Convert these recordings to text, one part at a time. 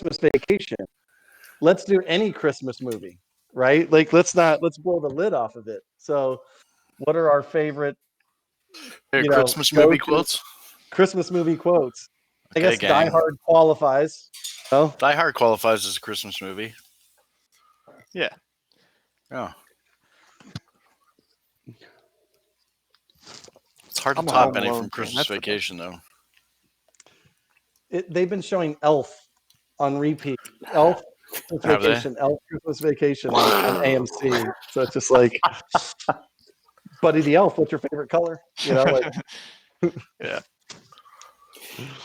Christmas Vacation. Let's do any Christmas movie, right? Like, let's blow the lid off of it. So, what are our favorite, Christmas movie quotes? Christmas movie quotes. Okay, I guess gang. Die Hard qualifies. Oh, Die Hard qualifies as a Christmas movie. Yeah. Oh. It's hard to top any from Christmas Vacation, though. They've been showing Elf on repeat. Elf Christmas Vacation. Elf Christmas Vacation on AMC. So it's just like, Buddy the Elf, what's your favorite color? Yeah.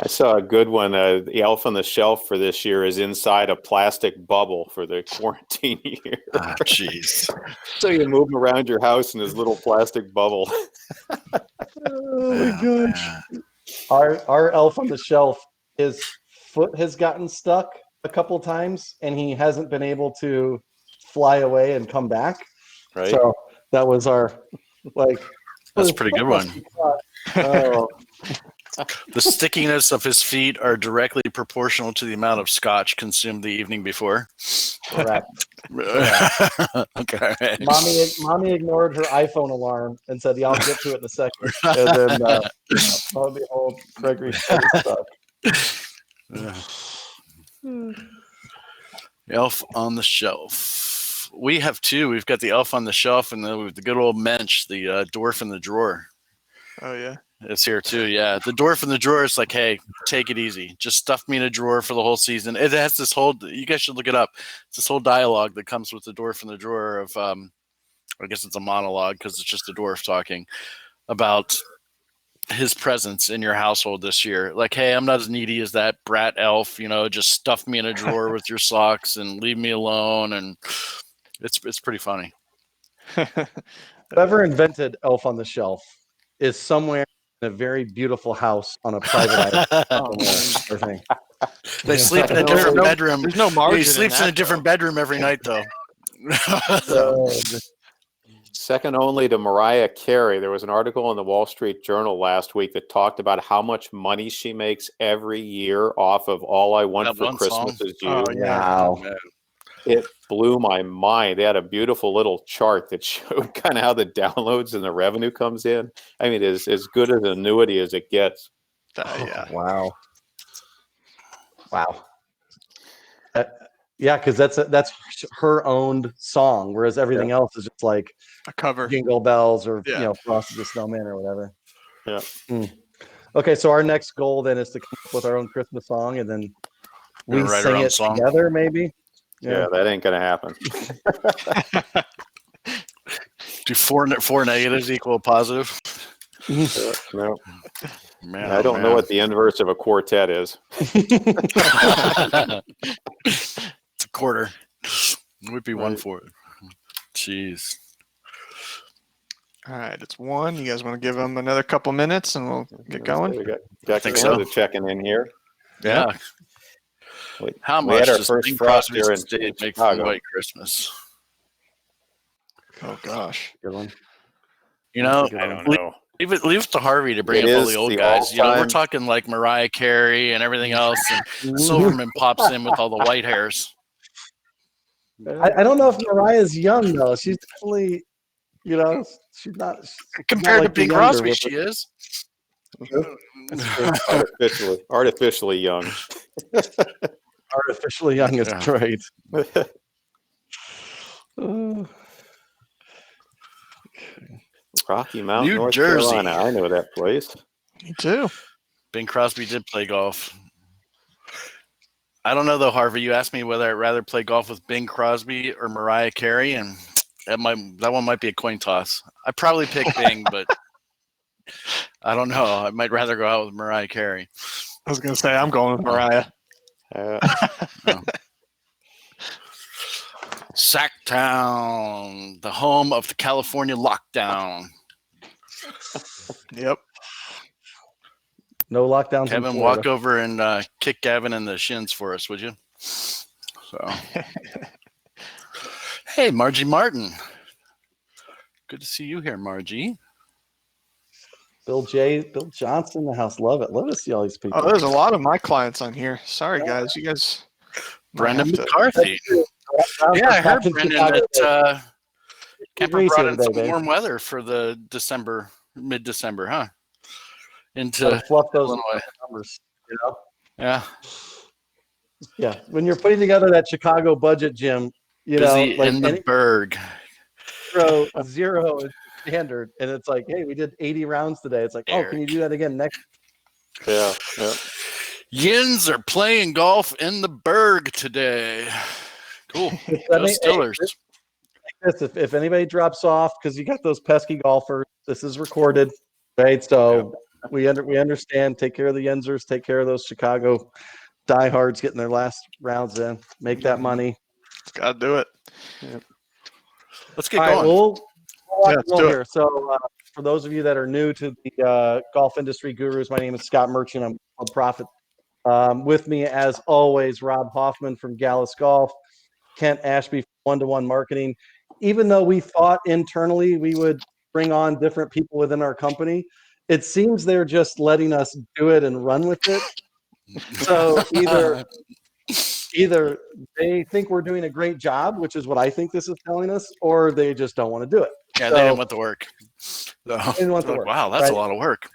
I saw a good one. The Elf on the Shelf for this year is inside a plastic bubble for the quarantine year. Ah, jeez. So you move him around your house in his little plastic bubble. Oh my gosh. Our Elf on the Shelf, his foot has gotten stuck a couple times and he hasn't been able to fly away and come back. Right. So that was our That's a pretty good one. Oh. The stickiness of his feet are directly proportional to the amount of scotch consumed the evening before. Correct. Okay. Mommy ignored her iPhone alarm and said, "Yeah, I'll get to it in a second." And then, lo and behold, Gregory's stuck. Elf on the Shelf. We have two. We've got the Elf on the Shelf and the good old Mensch, the dwarf in the drawer. Oh, yeah. It's here too, yeah. The dwarf in the drawer is like, hey, take it easy. Just stuff me in a drawer for the whole season. It has this whole, you guys should look it up. It's this whole dialogue that comes with the dwarf in the drawer of, I guess it's a monologue because it's just a dwarf talking about his presence in your household this year. Like, hey, I'm not as needy as that brat elf, just stuff me in a drawer with your socks and leave me alone. And it's pretty funny. Whoever invented Elf on the Shelf is somewhere in a very beautiful house on a private island. They sleep in a different bedroom. There's no margin. He sleeps in a different bedroom every night, though. Second only to Mariah Carey. There was an article in the Wall Street Journal last week that talked about how much money she makes every year off of All I Want for Christmas Is You. Oh, yeah. Wow. It blew my mind. They had a beautiful little chart that showed kind of how the downloads and the revenue comes in. I mean, it's as good an annuity as it gets. Yeah. Wow. Yeah, because that's her owned song, whereas everything else is just like A cover. Jingle Bells or Frosty the Snowman or whatever. Yeah. Okay, so our next goal then is to come up with our own Christmas song, and then we write our sing own it song. together, maybe. Yeah, that ain't gonna happen. Do four negatives equal a positive? No. Man, I don't know what the inverse of a quartet is. It's a quarter. It would be one for it. Jeez. All right, it's 1. You guys want to give them another couple minutes and we'll get going? We got Canada checking in here. Yeah. How we much had our does first Bing frost Crosby's here in estate make Chicago. from White Christmas? Oh, gosh. Good one. You know, I don't know. leave it to Harvey to bring It up all is the old the guys. You know, we're all-time- talking like Mariah Carey and everything else, and Silverman pops in with all the white hairs. I don't know if Mariah's young though. She's definitely, she's not Compared like to the Bing younger Crosby, with she is. Artificially young. artificially young is great. Rocky Mountain, New North Jersey. Carolina. I know that place. Me too. Bing Crosby did play golf. I don't know though, Harvey. You asked me whether I'd rather play golf with Bing Crosby or Mariah Carey, and that one might be a coin toss. I'd probably pick Bing, but I don't know. I might rather go out with Mariah Carey. I was going to say, I'm going with Mariah. Sacktown, the home of the California lockdown. Yep. No lockdowns. Kevin, walk over and kick Gavin in the shins for us, would you? So, hey, Margie Martin. Good to see you here, Margie. Bill Johnson in the house. Love it. Love to see all these people. Oh, there's a lot of my clients on here. Sorry, guys. You guys Brendan McCarthy. Yeah, I heard Brendan that Kemper brought in some warm weather for the mid-December, huh? Into fluff those Illinois. numbers, you know? Yeah. Yeah. When you're putting together that Chicago budget, Jim, Busy in the Berg. Zero is standard. And it's like, hey, we did 80 rounds today. It's like, oh, can you do that again next? Yeah. Yins are playing golf in the Berg today. Cool. Go Stillers. If anybody drops off because you got those pesky golfers, this is recorded, right? So we understand. Take care of the Yinzers. Take care of those Chicago diehards getting their last rounds in. Make that money. Got to do it. Yep. Let's get going. We'll do here. So for those of you that are new to the golf industry gurus, my name is Scott Merchant. I'm a Profit. With me, as always, Rob Hoffman from Gallus Golf, Kent Ashby from One-to-One Marketing. Even though we thought internally we would bring on different people within our company, it seems they're just letting us do it and run with it. So either they think we're doing a great job, which is what I think this is telling us, or they just don't want to do it. Yeah, they didn't want the work. They didn't want the work. Wow, that's a lot of work.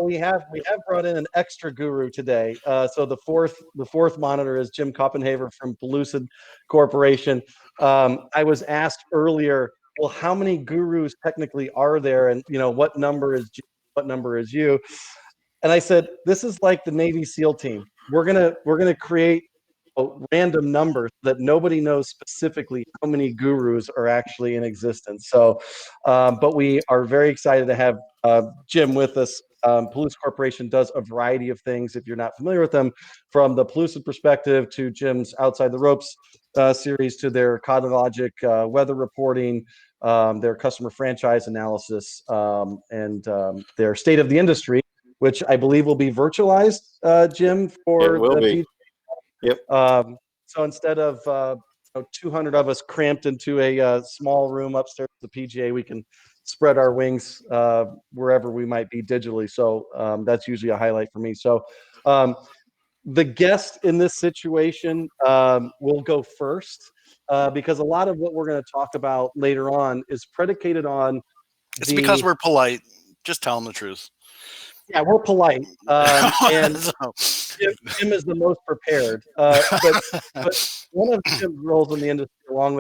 We have brought in an extra guru today. So the fourth monitor is Jim Koppenhaver from Pellucid Corporation. I was asked earlier, well, how many gurus technically are there, and what number is Jim, what number is you? And I said, this is like the Navy SEAL team. We're gonna create a random number that nobody knows specifically how many gurus are actually in existence. So, but we are very excited to have Jim with us. Pellucid Corporation does a variety of things, if you're not familiar with them, from the Pellucid perspective to Jim's Outside the Ropes series to their CogniLogic weather reporting, their customer franchise analysis, and their state of the industry, which I believe will be virtualized, Jim, for the PGA. Yep. So instead of 200 of us cramped into a small room upstairs at the PGA, we can spread our wings wherever we might be digitally. So that's usually a highlight for me. So the guest in this situation will go first because a lot of what we're going to talk about later on is predicated on. It's because we're polite. Just tell them the truth. Yeah, we're polite, and Jim is the most prepared. But one of Jim's roles in the industry, along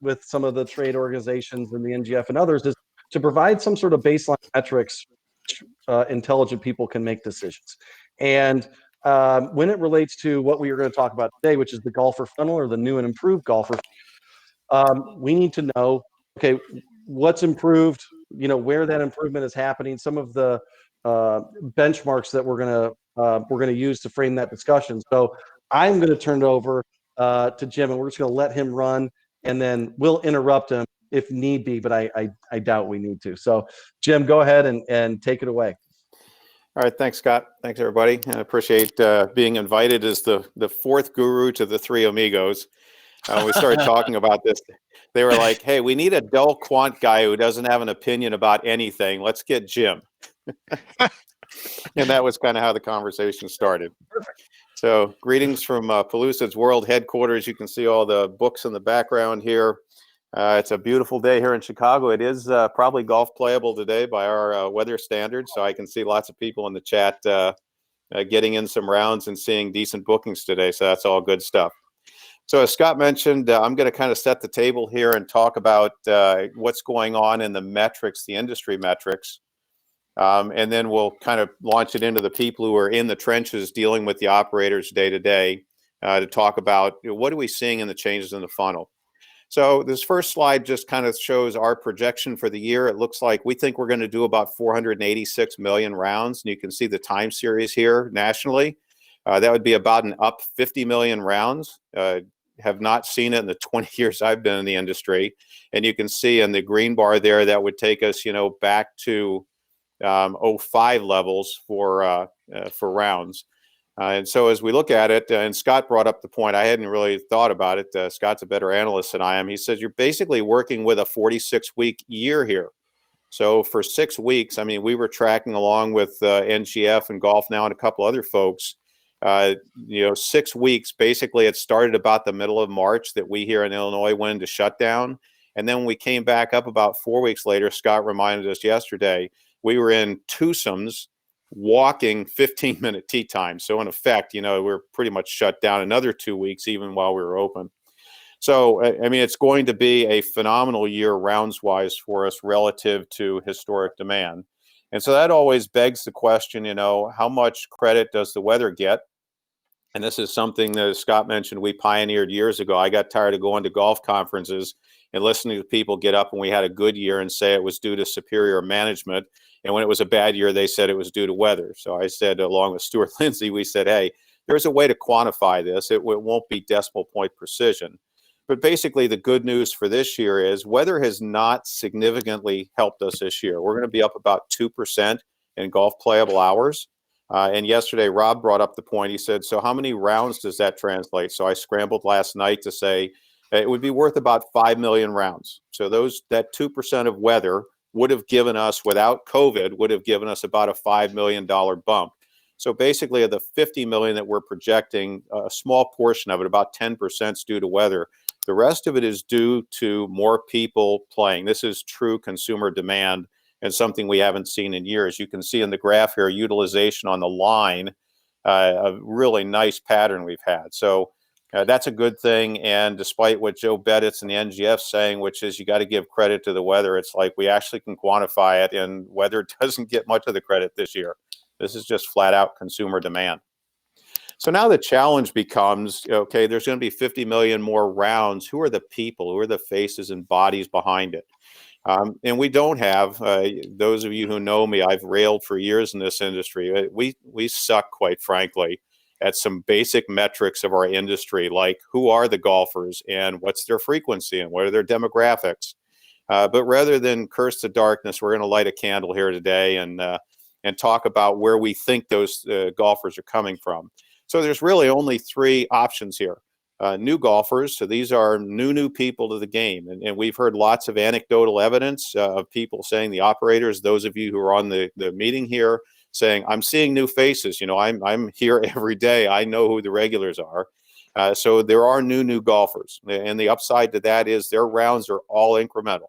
with some of the trade organizations and the NGF and others, is to provide some sort of baseline metrics which intelligent people can make decisions. And when it relates to what we are going to talk about today, which is the golfer funnel or the new and improved golfer, we need to know, okay, what's improved, where that improvement is happening, some of the benchmarks that we're gonna use to frame that discussion. So I'm gonna turn it over to Jim, and we're just gonna let him run, and then we'll interrupt him if need be, but I doubt we need to. So Jim, go ahead and take it away. All right, thanks, Scott. Thanks, everybody. I appreciate being invited as the fourth guru to the three amigos. We started talking about this. They were like, hey, we need a dull quant guy who doesn't have an opinion about anything. Let's get Jim. And that was kind of how the conversation started. Perfect. So greetings from Pellucid's world headquarters. You can see all the books in the background here. It's a beautiful day here in Chicago. It is probably golf playable today by our weather standards. So I can see lots of people in the chat getting in some rounds and seeing decent bookings today. So that's all good stuff. So as Scott mentioned, I'm going to kind of set the table here and talk about what's going on in the metrics, the industry metrics. And then we'll kind of launch it into the people who are in the trenches dealing with the operators day to day to talk about what are we seeing in the changes in the funnel. So this first slide just kind of shows our projection for the year. It looks like we think we're going to do about 486 million rounds. And you can see the time series here nationally. That would be about an up 50 million rounds. Have not seen it in the 20 years I've been in the industry. And you can see in the green bar there, that would take us, back to 05 levels for rounds. And so as we look at it, and Scott brought up the point, I hadn't really thought about it. Scott's a better analyst than I am. He says, you're basically working with a 46-week year here. So for 6 weeks, I mean, we were tracking along with NGF and Golf Now and a couple other folks. 6 weeks. Basically, it started about the middle of March that we here in Illinois went into shutdown. And then when we came back up about 4 weeks later, Scott reminded us yesterday, we were in twosomes walking 15-minute tee time. So in effect, we're pretty much shut down another 2 weeks, even while we were open. So, I mean, it's going to be a phenomenal year rounds-wise for us relative to historic demand. And so that always begs the question, how much credit does the weather get? And this is something that, as Scott mentioned, we pioneered years ago. I got tired of going to golf conferences and listening to people get up when we had a good year and say it was due to superior management. And when it was a bad year, they said it was due to weather. So I said, along with Stuart Lindsay, we said, hey, there's a way to quantify this. It won't be decimal point precision. But basically, the good news for this year is weather has not significantly helped us this year. We're going to be up about 2% in golf playable hours. And yesterday, Rob brought up the point. He said, so how many rounds does that translate? So I scrambled last night to say it would be worth about 5 million rounds. So that 2% of weather would have given us, without COVID, would have given us about a $5 million bump. So basically, of the 50 million that we're projecting, a small portion of it, about 10%, is due to weather. The rest of it is due to more people playing. This is true consumer demand and something we haven't seen in years. You can see in the graph here, utilization on the line, a really nice pattern we've had. So that's a good thing. And despite what Joe Bettitz and the NGF saying, which is you got to give credit to the weather, it's like we actually can quantify it, and weather doesn't get much of the credit this year. This is just flat out consumer demand. So now the challenge becomes, okay, there's going to be 50 million more rounds. Who are the people? Who are the faces and bodies behind it? And we don't have, those of you who know me, I've railed for years in this industry. We suck, quite frankly, at some basic metrics of our industry, like who are the golfers and what's their frequency and what are their demographics. But rather than curse the darkness, we're going to light a candle here today and talk about where we think those golfers are coming from. So there's really only three options here. New golfers, so these are new people to the game. And we've heard lots of anecdotal evidence of people saying, the operators, those of you who are on the meeting here, saying, I'm seeing new faces. I'm here every day. I know who the regulars are. So there are new golfers. And the upside to that is their rounds are all incremental.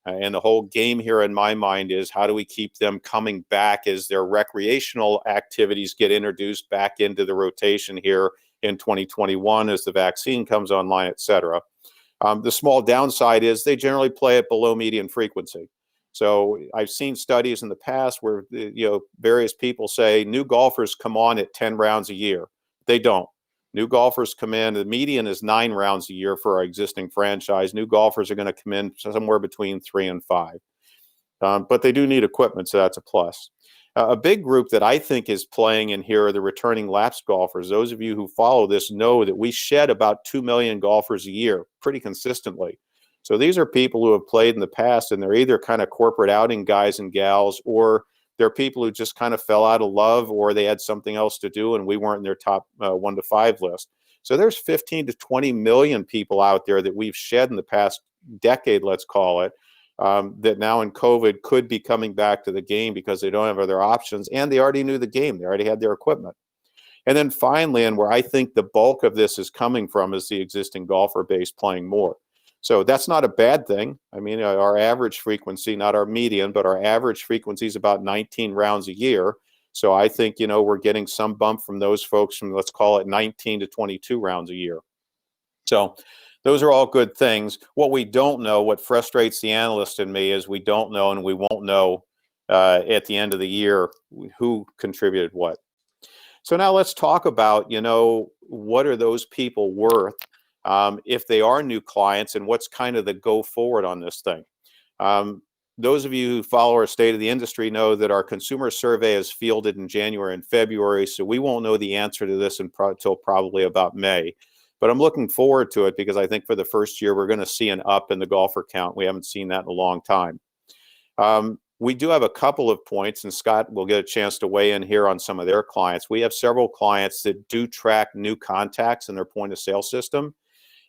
And the whole game here in my mind is how do we keep them coming back as their recreational activities get introduced back into the rotation here in 2021 as the vaccine comes online, et cetera. The small downside is they generally play at below median frequency. So I've seen studies in the past where various people say new golfers come on at 10 rounds a year. They don't. New golfers come in, the median is 9 rounds a year for our existing franchise. New golfers are going to come in somewhere between 3 and 5. But they do need equipment, so that's a plus. A big group that I think is playing in here are the returning lapsed golfers. Those of you who follow this know that we shed about 2 million golfers a year pretty consistently. So these are people who have played in the past, and they're either kind of corporate outing guys and gals, or they're people who just kind of fell out of love, or they had something else to do and we weren't in their top 1 to 5 list. So there's 15 to 20 million people out there that we've shed in the past decade, let's call it, that now in COVID could be coming back to the game because they don't have other options, and they already knew the game. They already had their equipment. And then finally, and where I think the bulk of this is coming from, is the existing golfer base playing more. So that's not a bad thing. I mean, our average frequency, not our median, but our average frequency is about 19 rounds a year. So I think, we're getting some bump from those folks from, let's call it 19 to 22 rounds a year. So those are all good things. What we don't know, what frustrates the analyst in me, is we don't know, and we won't know at the end of the year who contributed what. So now let's talk about, what are those people worth if they are new clients, and what's kind of the go forward on this thing. Those of you who follow our state of the industry know that our consumer survey is fielded in January and February, so we won't know the answer to this until probably about May. But I'm looking forward to it because I think for the first year, we're going to see an up in the golfer count. We haven't seen that in a long time. We do have a couple of points, and Scott will get a chance to weigh in here on some of their clients. We have several clients that do track new contacts in their point of sale system.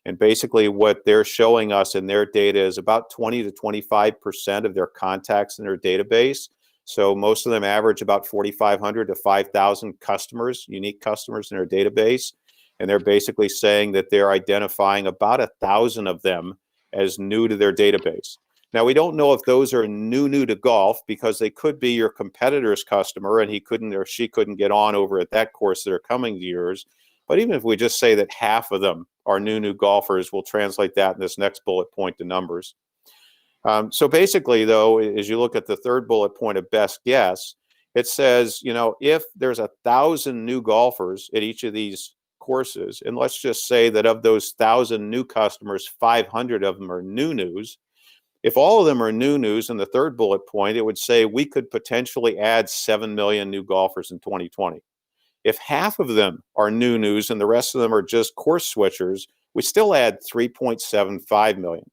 And basically what they're showing us in their data is about 20 to 25% of their contacts in their database So most of them average about 4,500 to 5,000 customers, unique customers in their database. And they're basically saying that they're identifying about 1,000 of them as new to their database. Now, we don't know if those are new to golf, because they could be your competitor's customer and he couldn't or she couldn't get on over at that course that are coming to yours. But even if we just say that half of them are new golfers, we'll translate that in this next bullet point to numbers. So basically, though, as you look at the third bullet point of best guess, it says, if there's 1,000 new golfers at each of these courses, and let's just say that of those 1,000 new customers, 500 of them are news. If all of them are news in the third bullet point, it would say we could potentially add 7 million new golfers in 2020. If half of them are news and the rest of them are just course switchers, we still add 3.75 million.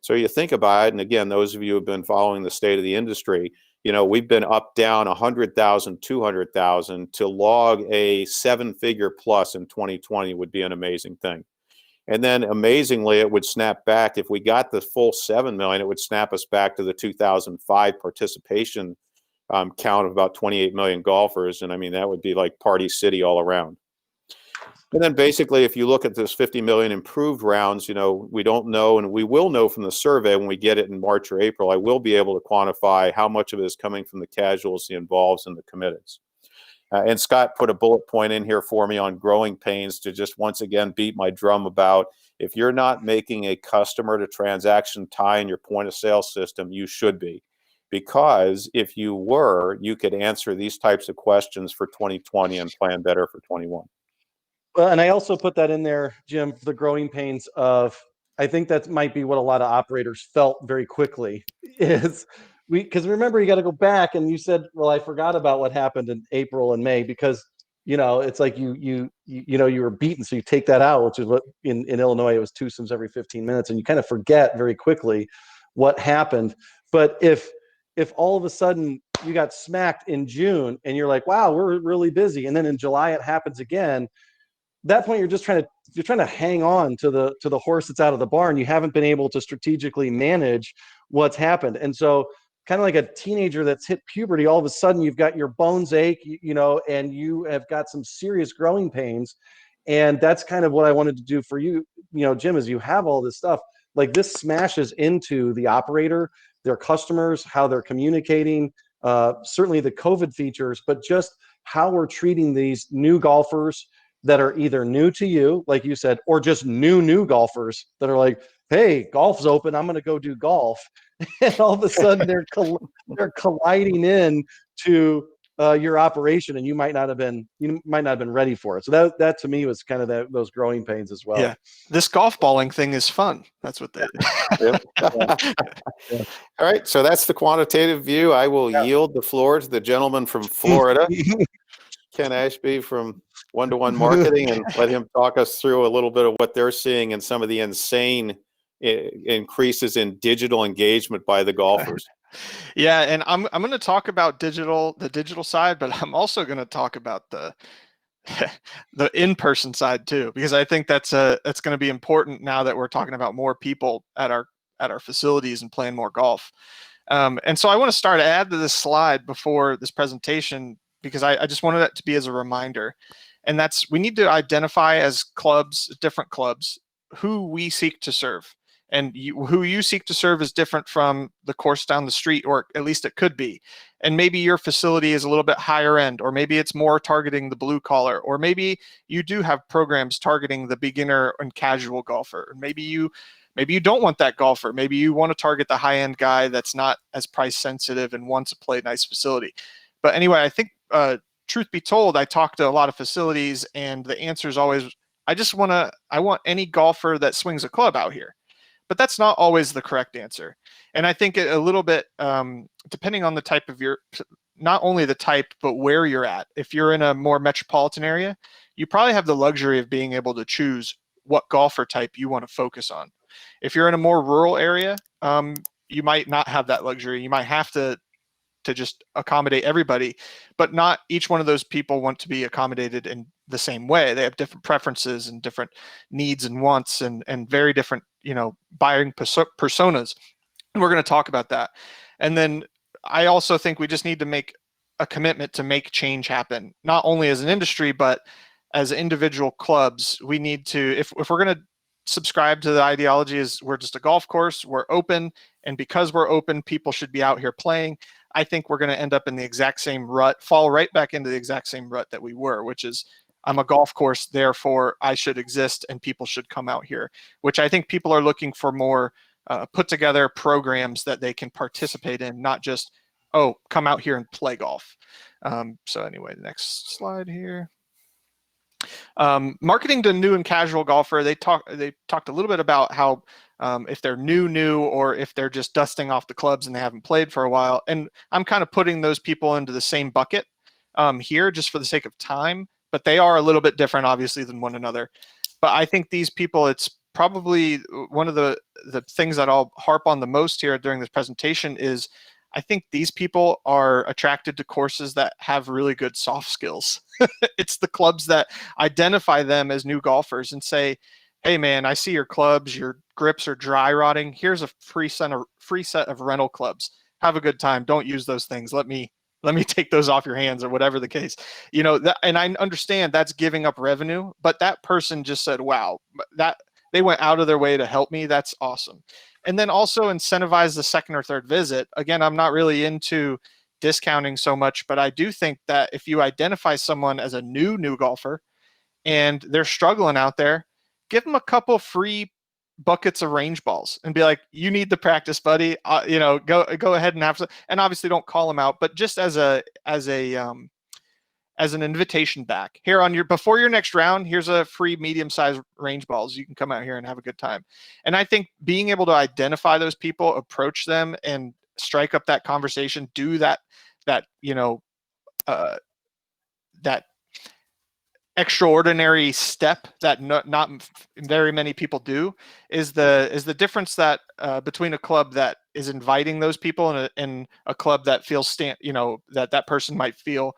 So you think about it, and again, those of you who have been following the state of the industry, we've been up, down 100,000, 200,000. To log a 7-figure plus in 2020 would be an amazing thing. And then amazingly, it would snap back. If we got the full 7 million, it would snap us back to the 2005 participation count of about 28 million golfers. And I mean, that would be like Party City all around. And then basically, if you look at this 50 million improved rounds, we don't know, and we will know from the survey when we get it in March or April. I will be able to quantify how much of it is coming from the casuals, the involves, and the committeds. And Scott put a bullet point in here for me on growing pains to just once again beat my drum about, if you're not making a customer to transaction tie in your point of sale system, you should be. Because if you were, you could answer these types of questions for 2020 and plan better for 21. Well, and I also put that in there, Jim, for the growing pains of, I think that might be what a lot of operators felt very quickly is because remember, you got to go back, and you said, well, I forgot about what happened in April and May, because, it's like you were beaten. So you take that out, which is what in Illinois, it was 2 sims every 15 minutes. And you kind of forget very quickly what happened. But if all of a sudden you got smacked in June and you're like, wow, we're really busy. And then in July, it happens again. That point, you're trying to hang on to the horse that's out of the barn. You haven't been able to strategically manage what's happened. And so kind of like a teenager that's hit puberty, all of a sudden you've got your bones ache, and you have got some serious growing pains. And that's kind of what I wanted to do for you, Jim, is you have all this stuff. Like, this smashes into the operator, their customers, how they're communicating, certainly the COVID features, but just how we're treating these new golfers that are either new to you, like you said, or just new golfers that are like, hey, golf's open, I'm going to go do golf. And all of a sudden they're colliding in to your operation, and you might not have been ready for it. So that to me was kind of those growing pains as well. Yeah, this golf balling thing is fun. That's what they do. Yeah. All right, so that's the quantitative view. I will yield the floor to the gentleman from Florida, Ken Ashby from One-to-One Marketing, and let him talk us through a little bit of what they're seeing and some of the insane increases in digital engagement by the golfers. Yeah, and I'm going to talk about the digital side, but I'm also going to talk about the in-person side too, because I think that's going to be important now that we're talking about more people at our facilities and playing more golf. And so I want to start to add to this slide before this presentation, because I just wanted that to be as a reminder. And that's, we need to identify as clubs, different clubs, who we seek to serve. And who you seek to serve is different from the course down the street, or at least it could be. And maybe your facility is a little bit higher end, or maybe it's more targeting the blue collar, or maybe you do have programs targeting the beginner and casual golfer. Maybe you don't want that golfer. Maybe you want to target the high end guy that's not as price sensitive and wants to play a nice facility. But anyway, I think truth be told, I talk to a lot of facilities, and the answer is always, I want any golfer that swings a club out here. But that's not always the correct answer. And I think a little bit, depending on the type of not only the type, but where you're at. If you're in a more metropolitan area, you probably have the luxury of being able to choose what golfer type you want to focus on. If you're in a more rural area, you might not have that luxury. You might have to just accommodate everybody, but not each one of those people want to be accommodated in the same way. They have different preferences and different needs and wants, and very different, buying personas. And we're going to talk about that. And then I also think we just need to make a commitment to make change happen, not only as an industry, but as individual clubs. We need to, if we're going to subscribe to the ideology is we're just a golf course, we're open, and because we're open, people should be out here playing. I think we're going to end up in the exact same rut, fall right back into the exact same rut that we were, which is I'm a golf course, therefore I should exist and people should come out here, which I think people are looking for more put together programs that they can participate in, not just, oh, come out here and play golf. So anyway, the next slide here. Marketing to new and casual golfer. They talked a little bit about how if they're new, or if they're just dusting off the clubs and they haven't played for a while. And I'm kind of putting those people into the same bucket here just for the sake of time, but they are a little bit different, obviously, than one another. But I think these people, it's probably one of the things that I'll harp on the most here during this presentation is I think these people are attracted to courses that have really good soft skills. It's the clubs that identify them as new golfers and say, hey man, I see your clubs, your grips are dry rotting. Here's a free set of rental clubs. Have a good time. Don't use those things. Let me take those off your hands, or whatever the case. And I understand that's giving up revenue, but that person just said, wow, that they went out of their way to help me. That's awesome. And then also incentivize the second or third visit. Again, I'm not really into discounting so much, but I do think that if you identify someone as a new golfer and they're struggling out there, give them a couple free buckets of range balls and be like, you need the practice, buddy. Go ahead and have some, and obviously don't call them out, but just as an invitation back here on before your next round, here's a free medium-sized range balls. You can come out here and have a good time. And I think being able to identify those people, approach them and strike up that conversation, do that extraordinary step that not very many people do is the difference that between a club that is inviting those people and a club that feels that person might feel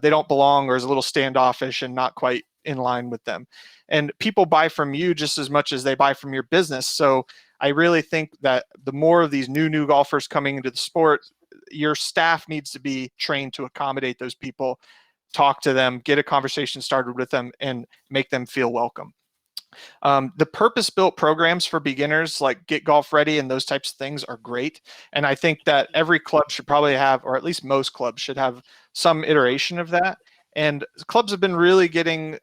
they don't belong or is a little standoffish and not quite in line with them. And people buy from you just as much as they buy from your business. So I really think that the more of these new golfers coming into the sport, your staff needs to be trained to accommodate those people, talk to them, get a conversation started with them, and make them feel welcome. The purpose-built programs for beginners like Get Golf Ready and those types of things are great. And I think that every club should probably have, or at least most clubs should have some iteration of that. And clubs have been really getting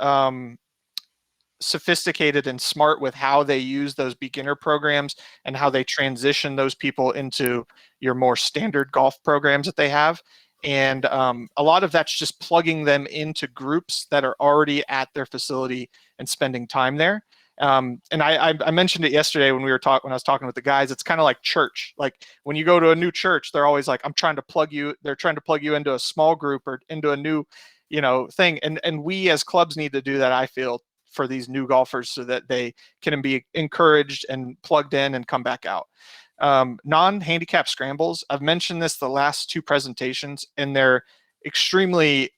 sophisticated and smart with how they use those beginner programs and how they transition those people into your more standard golf programs that they have. And a lot of that's just plugging them into groups that are already at their facility and spending time there. And I mentioned it yesterday when I was talking with the guys. It's kind of like church. Like when you go to a new church, they're always like, they're trying to plug you into a small group or into a new, thing. And we as clubs need to do that, I feel, for these new golfers so that they can be encouraged and plugged in and come back out. Non-handicap scrambles. I've mentioned this the last two presentations, and they're extremely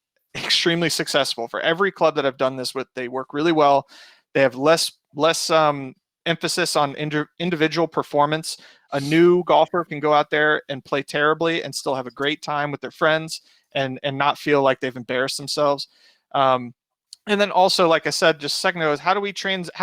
successful. For every club that I've done this with, they work really well. They have less emphasis on individual performance. A new golfer can go out there and play terribly and still have a great time with their friends and not feel like they've embarrassed themselves. And then also, like I said just a second ago, is how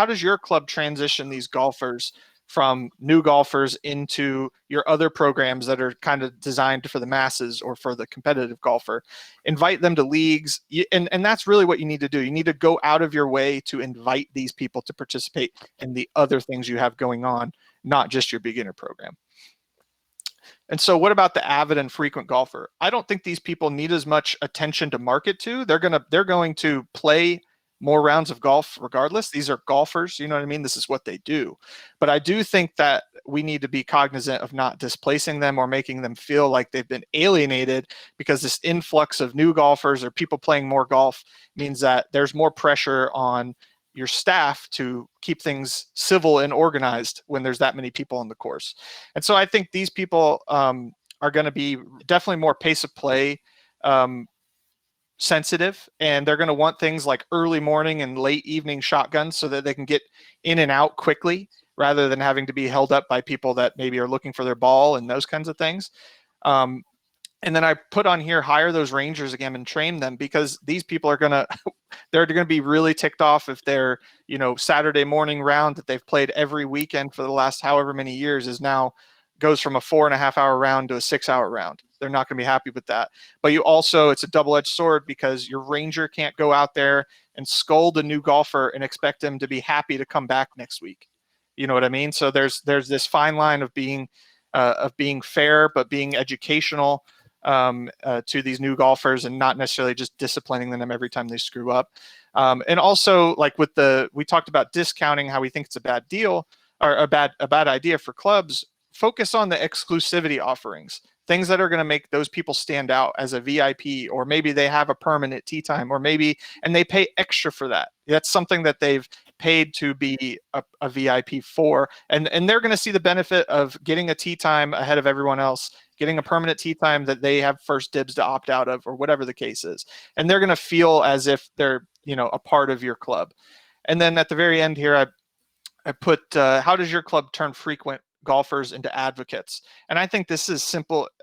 does your club transition these golfers from new golfers into your other programs that are kind of designed for the masses or for the competitive golfer? Invite them to leagues. And that's really what you need to do. You need to go out of your way to invite these people to participate in the other things you have going on, not just your beginner program. And so what about the avid and frequent golfer? I don't think these people need as much attention to market to. They're going to play more rounds of golf regardless. These are golfers, you know what I mean? This is what they do. But I do think that we need to be cognizant of not displacing them or making them feel like they've been alienated, because this influx of new golfers or people playing more golf means that there's more pressure on your staff to keep things civil and organized when there's that many people on the course. And so I think these people are going to be definitely more pace of play sensitive, and they're going to want things like early morning and late evening shotguns so that they can get in and out quickly rather than having to be held up by people that maybe are looking for their ball and those kinds of things. And then I put on here, hire those rangers again and train them, because these people are they're going to be really ticked off if their, Saturday morning round that they've played every weekend for the last however many years is now goes from a 4.5-hour round to a 6-hour round. They're not going to be happy with that. But it's a double-edged sword, because your ranger can't go out there and scold a new golfer and expect them to be happy to come back next week. You know what I mean? So there's this fine line of being fair, but being educational to these new golfers, and not necessarily just disciplining them every time they screw up. And also, like we talked about discounting, how we think it's a bad deal or a bad idea for clubs. Focus on the exclusivity offerings, things that are going to make those people stand out as a VIP, or maybe they have a permanent tee time, or and they pay extra for that. That's something that they've paid to be a VIP for, and they're going to see the benefit of getting a tee time ahead of everyone else, getting a permanent tee time that they have first dibs to opt out of, or whatever the case is. And they're going to feel as if they're, a part of your club. And then at the very end here, I put, how does your club turn frequent golfers into advocates? And I think this is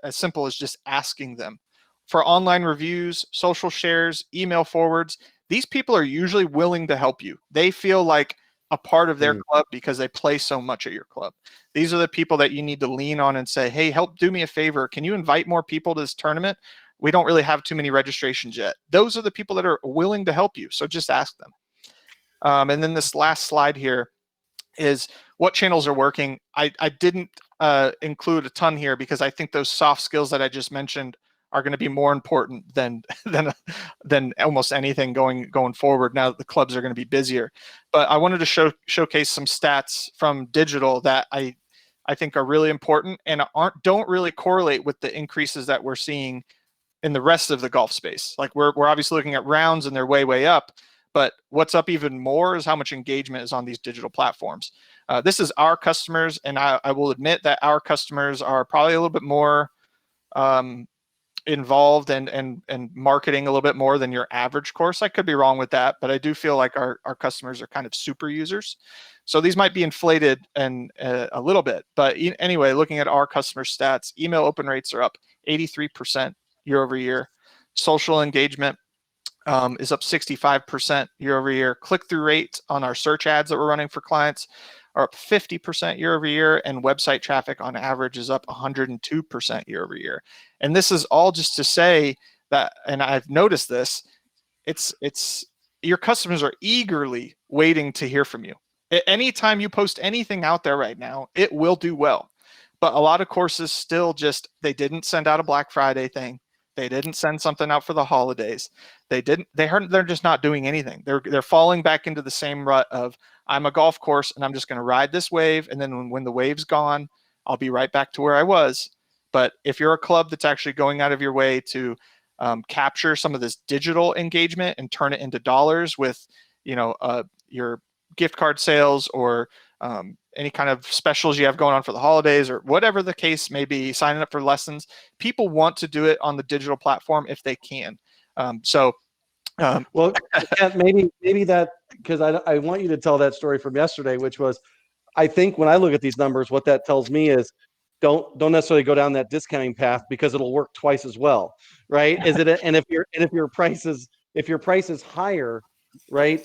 as simple as just asking them for online reviews, social shares, email forwards. These people are usually willing to help you. They feel like a part of their club because they play so much at your club. These are the people that you need to lean on and say, hey, do me a favor. Can you invite more people to this tournament? We don't really have too many registrations yet. Those are the people that are willing to help you. So just ask them. And then this last slide here is what channels are working. I didn't include a ton here, because I think those soft skills that I just mentioned are going to be more important than almost anything going forward, now that the clubs are going to be busier. But I wanted to showcase some stats from digital that I think are really important and don't really correlate with the increases that we're seeing in the rest of the golf space. Like we're obviously looking at rounds and they're way up, but what's up even more is how much engagement is on these digital platforms. This is our customers, and I will admit that our customers are probably a little bit more involved and marketing a little bit more than your average course. I could be wrong with that, but I do feel like our customers are kind of super users. So these might be inflated and a little bit, but anyway, looking at our customer stats, email open rates are up 83% year over year. Social engagement is up 65% year over year. Click-through rate on our search ads that we're running for clients are up 50% year over year, and website traffic on average is up 102% year over year. And this is all just to say that, and I've noticed this, it's your customers are eagerly waiting to hear from you. Anytime you post anything out there right now, it will do well. But a lot of courses still they didn't send out a Black Friday thing. They didn't send something out for the holidays. They're just not doing anything. They're falling back into the same rut of, I'm a golf course and I'm just going to ride this wave. And then when the wave's gone, I'll be right back to where I was. But if you're a club that's actually going out of your way to capture some of this digital engagement and turn it into dollars with, your gift card sales or any kind of specials you have going on for the holidays or whatever the case may be, signing up for lessons, people want to do it on the digital platform if they can. Well, yeah, maybe that, because I want you to tell that story from yesterday, which was, I think when I look at these numbers, what that tells me is don't necessarily go down that discounting path, because it'll work twice as well, right? And if your price is higher, right?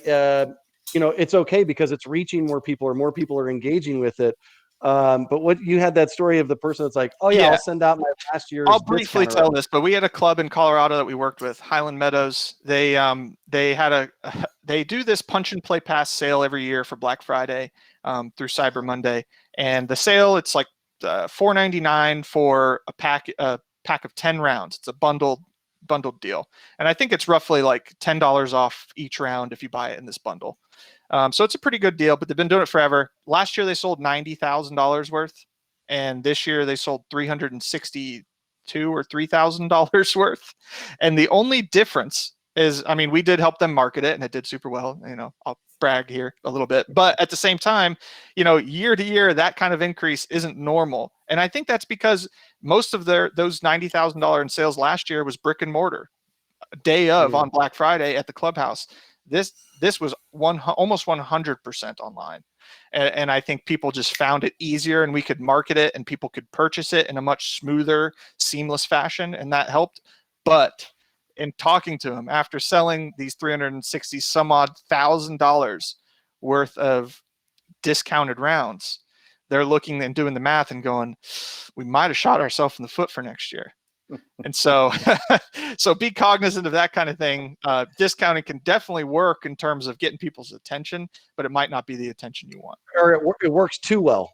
It's okay because it's reaching more people, or more people are engaging with it. But what you had that story of the person that's like, oh yeah, I'll send out my last year's. I'll briefly tell this, but we had a club in Colorado that we worked with, Highland Meadows. They do this punch and play pass sale every year for Black Friday through Cyber Monday, and the sale, it's like $4.99 for a pack of 10 rounds. It's a bundled deal, and I think it's roughly like $10 off each round if you buy it in this bundle. So it's a pretty good deal, but they've been doing it forever. Last year they sold $90,000 worth, and this year they sold $362,000 or $3,000 worth. And the only difference is, we did help them market it, and it did super well. I'll brag here a little bit, but at the same time, year to year, that kind of increase isn't normal. And I think that's because most of those $90,000 in sales last year was brick and mortar, day of on Black Friday at the clubhouse. This was almost 100% online. And I think people just found it easier, and we could market it and people could purchase it in a much smoother, seamless fashion, and that helped. But in talking to them after selling these $360 some odd $1,000 worth of discounted rounds, they're looking and doing the math and going, we might have shot ourselves in the foot for next year. And so, so be cognizant of that kind of thing. Discounting can definitely work in terms of getting people's attention, but it might not be the attention you want. Or it works too well.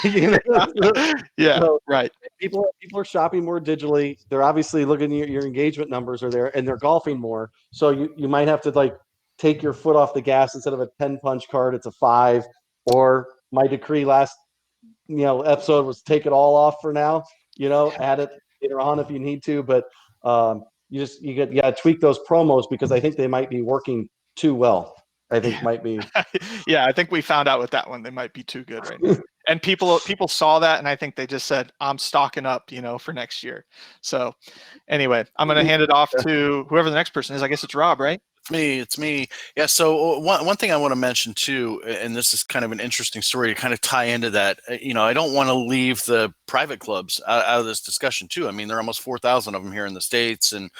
You know? Yeah, So right. People are shopping more digitally. They're obviously looking at your engagement numbers are there, and they're golfing more. So you might have to like take your foot off the gas. Instead of a 10 punch card, it's a 5. Or my decree last episode was take it all off for now. Add it later on if you need to, but you gotta tweak those promos because I think they might be working too well. I think might be. Yeah, I think we found out with that one. They might be too good right now. And people saw that, and I think they just said, I'm stocking up, for next year. So anyway, I'm going to hand it off to whoever the next person is. I guess it's Rob, right? It's me. Yeah. So one thing I want to mention too, and this is kind of an interesting story to kind of tie into that. I don't want to leave the private clubs out of this discussion too. I mean, there are almost 4,000 of them here in the States, and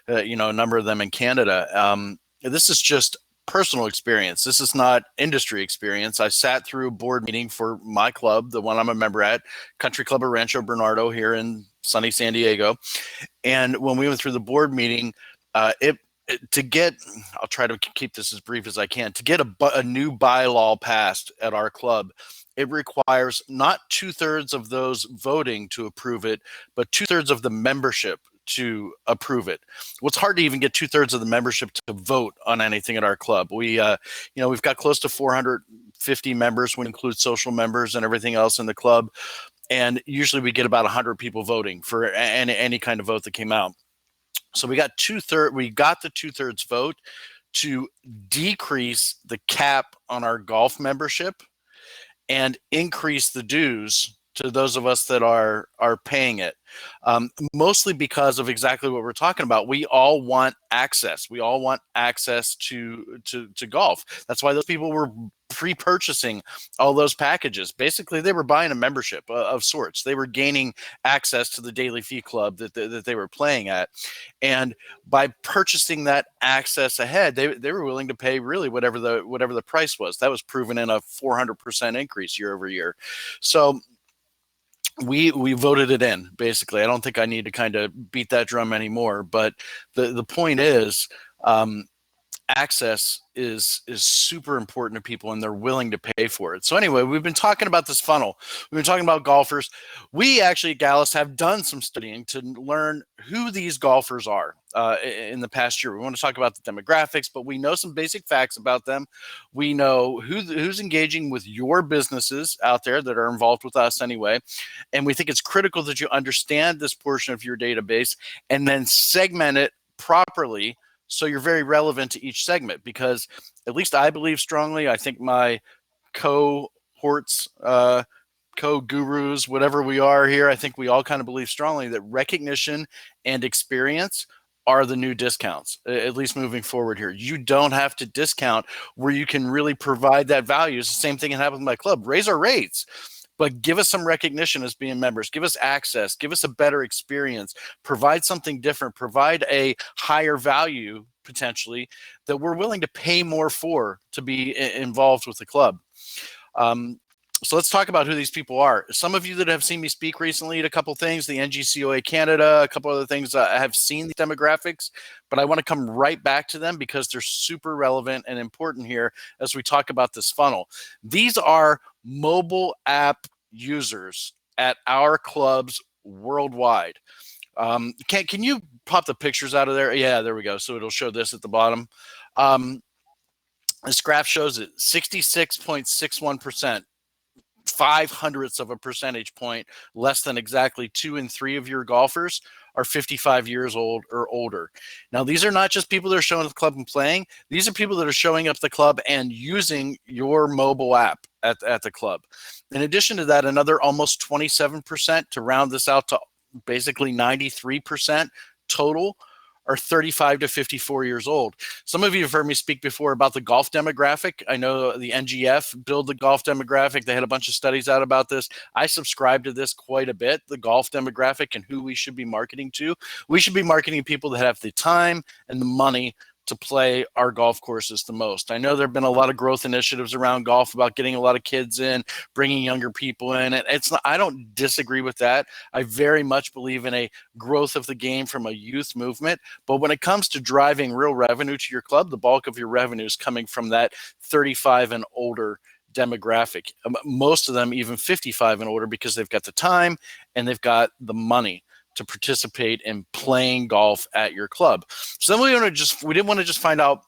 a number of them in Canada. This is just personal experience. This is not industry experience. I sat through a board meeting for my club, the one I'm a member at, Country Club of Rancho Bernardo here in sunny San Diego. And when we went through the board meeting, I'll try to keep this as brief as I can. To get a new bylaw passed at our club, it requires not 2/3 of those voting to approve it, but 2/3 of the membership to approve it. Well, it's hard to even get 2/3 of the membership to vote on anything at our club. We've got close to 450 members when you include social members and everything else in the club. And usually we get about 100 people voting for any kind of vote that came out. So we got the 2/3 vote to decrease the cap on our golf membership and increase the dues to those of us that are paying it, mostly because of exactly what we're talking about. We all want access. We all want access to golf. That's why those people were pre-purchasing all those packages. Basically, they were buying a membership of sorts. They were gaining access to the daily fee club that they were playing at. And by purchasing that access ahead, they were willing to pay really whatever the price was. That was proven in a 400% increase year over year. So we voted it in, basically. I don't think I need to kind of beat that drum anymore, but the point is, access is super important to people, and they're willing to pay for it. So anyway, we've been talking about this funnel. We've been talking about golfers. We actually at Gallus have done some studying to learn who these golfers are in the past year. We want to talk about the demographics, but we know some basic facts about them. We know who's engaging with your businesses out there that are involved with us anyway. And we think it's critical that you understand this portion of your database and then segment it properly so you're very relevant to each segment, because at least I believe strongly, I think my cohorts, co-gurus, whatever we are here, I think we all kind of believe strongly that recognition and experience are the new discounts, at least moving forward here. You don't have to discount where you can really provide that value. It's the same thing that happens with my club. Raise our rates, but give us some recognition as being members. Give us access. Give us a better experience. Provide something different. Provide a higher value, potentially, that we're willing to pay more for to be involved with the club. So let's talk about who these people are. Some of you that have seen me speak recently at a couple things, the NGCOA Canada, a couple other things, I have seen the demographics, but I want to come right back to them because they're super relevant and important here as we talk about this funnel. These are mobile app users at our clubs worldwide. Can you pop the pictures out of there? Yeah, there we go. So it'll show this at the bottom. This graph shows it 66.61%. 0.05 of a percentage point less than exactly 2 in 3 of your golfers are 55 years old or older. Now, these are not just people that are showing up at the club and playing. These are people that are showing up at the club and using your mobile app at the club. In addition to that, another almost 27% to round this out to basically 93% total are 35 to 54 years old. Some of you have heard me speak before about the golf demographic. I know the NGF build the golf demographic. They had a bunch of studies out about this. I subscribe to this quite a bit, the golf demographic and who we should be marketing to. We should be marketing people that have the time and the money to play our golf courses the most. I know there have been a lot of growth initiatives around golf about getting a lot of kids in, bringing younger people in. And it's not, I don't disagree with that. I very much believe in a growth of the game from a youth movement. But when it comes to driving real revenue to your club, the bulk of your revenue is coming from that 35 and older demographic. Most of them even 55 and older, because they've got the time and they've got the money to participate in playing golf at your club. So then we didn't want to just find out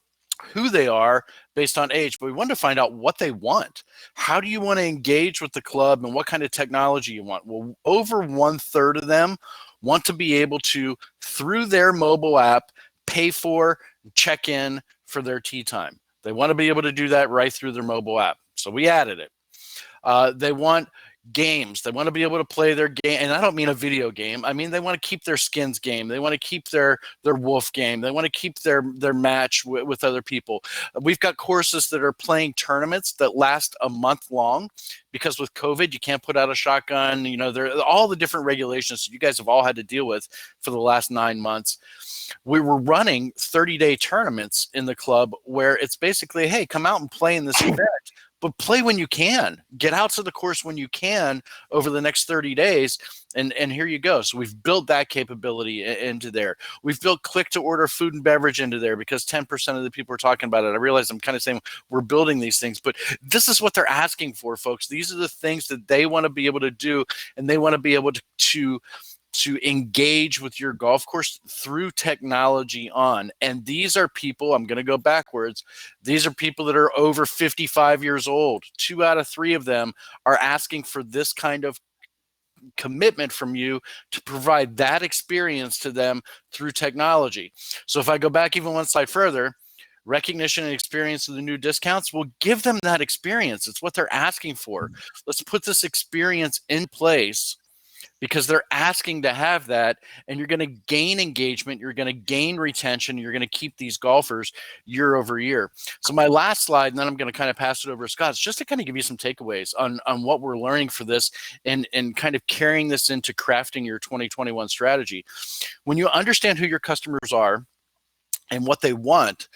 who they are based on age, but we wanted to find out what they want. How do you want to engage with the club and what kind of technology you want? Well, over 1/3 of them want to be able to, through their mobile app, pay for, check in for their tee time. They want to be able to do that right through their mobile app. So we added it. They want games. They want to be able to play their game. And I don't mean a video game. I mean, they want to keep their skins game. They want to keep their wolf game. They want to keep their match with other people. We've got courses that are playing tournaments that last a month long, because with COVID, you can't put out a shotgun. You know, there are all the different regulations that you guys have all had to deal with for the last 9 months. We were running 30-day tournaments in the club where it's basically, hey, come out and play in this event. But play when you can. Get out to the course when you can over the next 30 days, and here you go. So we've built that capability into there. We've built click-to-order food and beverage into there, because 10% of the people are talking about it. I realize I'm kind of saying we're building these things, but this is what they're asking for, folks. These are the things that they want to be able to do, and they want to be able to engage with your golf course through technology on. And these are people, I'm going to go backwards. These are people that are over 55 years old. 2 out of 3 of them are asking for this kind of commitment from you to provide that experience to them through technology. So if I go back even one slide further, recognition and experience of the new discounts will give them that experience. It's what they're asking for. Let's put this experience in place, because they're asking to have that, and you're going to gain engagement, you're going to gain retention, you're going to keep these golfers year over year. So my last slide, and then I'm going to kind of pass it over to Scott, is just to kind of give you some takeaways on what we're learning for this, and kind of carrying this into crafting your 2021 strategy. When you understand who your customers are and what they want,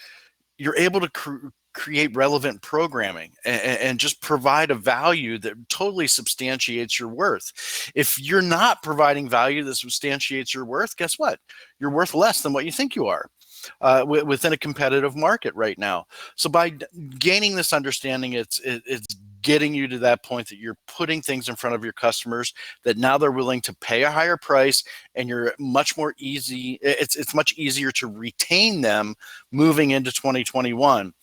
you're able to create relevant programming and just provide a value that totally substantiates your worth. If you're not providing value that substantiates your worth, guess what? You're worth less than what you think you are within a competitive market right now. So by gaining this understanding, it's getting you to that point that you're putting things in front of your customers that now they're willing to pay a higher price, and you're much more easy. It's much easier to retain them moving into 2021.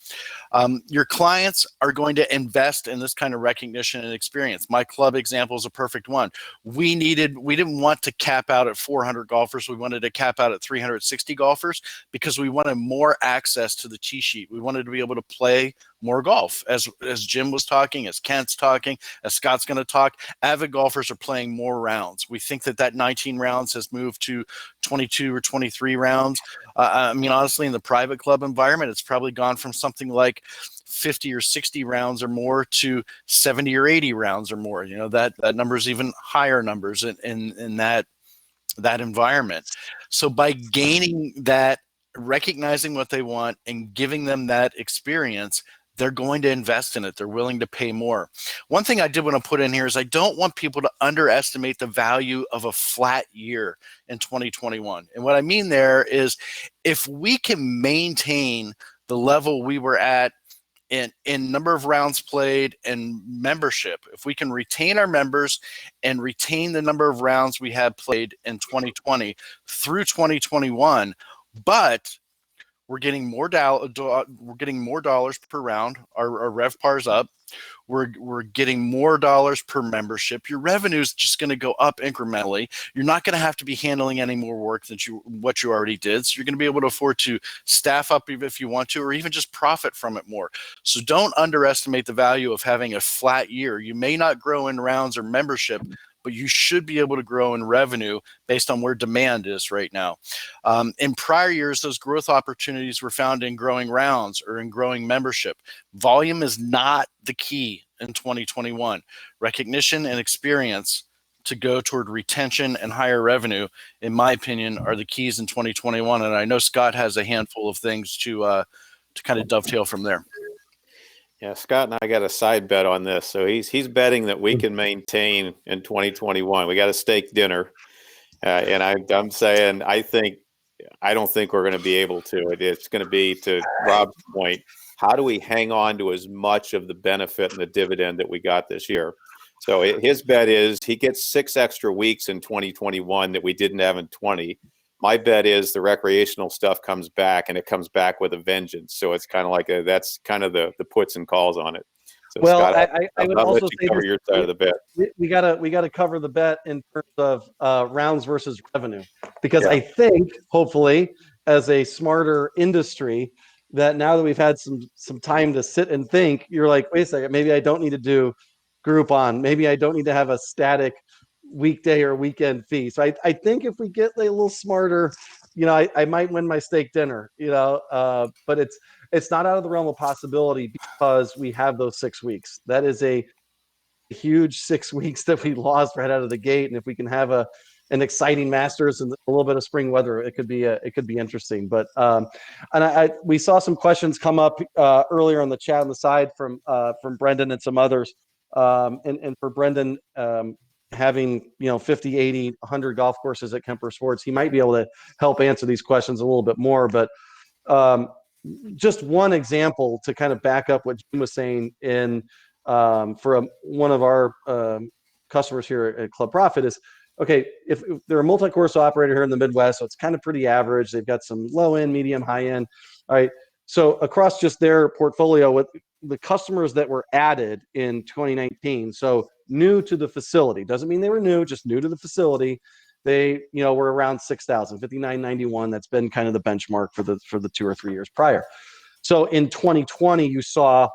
Your clients are going to invest in this kind of recognition and experience. My club example is a perfect one. We didn't want to cap out at 400 golfers. We wanted to cap out at 360 golfers, because we wanted more access to the tee sheet. We wanted to be able to play more golf. As Jim was talking, as Kent's talking, as Scott's going to talk, avid golfers are playing more rounds. We think that 19 rounds has moved to 22 or 23 rounds. I mean, honestly, in the private club environment, it's probably gone from something like 50 or 60 rounds or more to 70 or 80 rounds or more. You know, that number is even higher numbers in that environment. So by gaining that, recognizing what they want and giving them that experience, they're going to invest in it. They're willing to pay more. One thing I did want to put in here is I don't want people to underestimate the value of a flat year in 2021. And what I mean there is, if we can maintain the level we were at in number of rounds played and membership, if we can retain our members and retain the number of rounds we had played in 2020 through 2021, but we're getting more dollars per round. Our RevPAR's up. We're getting more dollars per membership. Your revenue is just going to go up incrementally. You're not going to have to be handling any more work than what you already did. So you're going to be able to afford to staff up if you want to, or even just profit from it more. So don't underestimate the value of having a flat year. You may not grow in rounds or membership, but you should be able to grow in revenue based on where demand is right now. In prior years, those growth opportunities were found in growing rounds or in growing membership. Volume is not the key in 2021. Recognition and experience to go toward retention and higher revenue, in my opinion, are the keys in 2021. And I know Scott has a handful of things to kind of dovetail from there. Yeah, Scott and I got a side bet on this. So he's betting that we can maintain in 2021. We got a steak dinner, and I'm saying I don't think we're going to be able to. It's going to be, to Rob's point, how do we hang on to as much of the benefit and the dividend that we got this year? So his bet is he gets 6 extra weeks in 2021 that we didn't have in 20. My bet is the recreational stuff comes back, and it comes back with a vengeance. So it's kind of like that's kind of the puts and calls on it. So Well, Scott, I would I'll also let you say cover this, your side of the bet. we gotta cover the bet in terms of rounds versus revenue, because Yeah. I think, hopefully, as a smarter industry, that now that we've had some time to sit and think, you're like, wait a second, maybe I don't need to do Groupon. Maybe I don't need to have a static weekday or weekend fee. So I think if we get a little smarter, I might win my steak dinner, but it's not out of the realm of possibility, because we have those 6 weeks. That is a huge 6 weeks that we lost right out of the gate. And if we can have an exciting Masters and a little bit of spring weather, it could be interesting. But and we saw some questions come up earlier on the chat on the side from Brendan and some others. And for Brendan, having 50, 80, 100 golf courses at Kemper Sports, he might be able to help answer these questions a little bit more. But just one example to kind of back up what Jim was saying for one of our customers here at Club Profit is, okay, if they're a multi-course operator here in the Midwest, so it's kind of pretty average. They've got some low end, medium, high end. All right. So across just their portfolio, with the customers that were added in 2019, so new to the facility, doesn't mean they were new, just new to the facility. They, were around 6,000, 5,991. That's been kind of the benchmark for the 2 or 3 years prior. So in 2020, you saw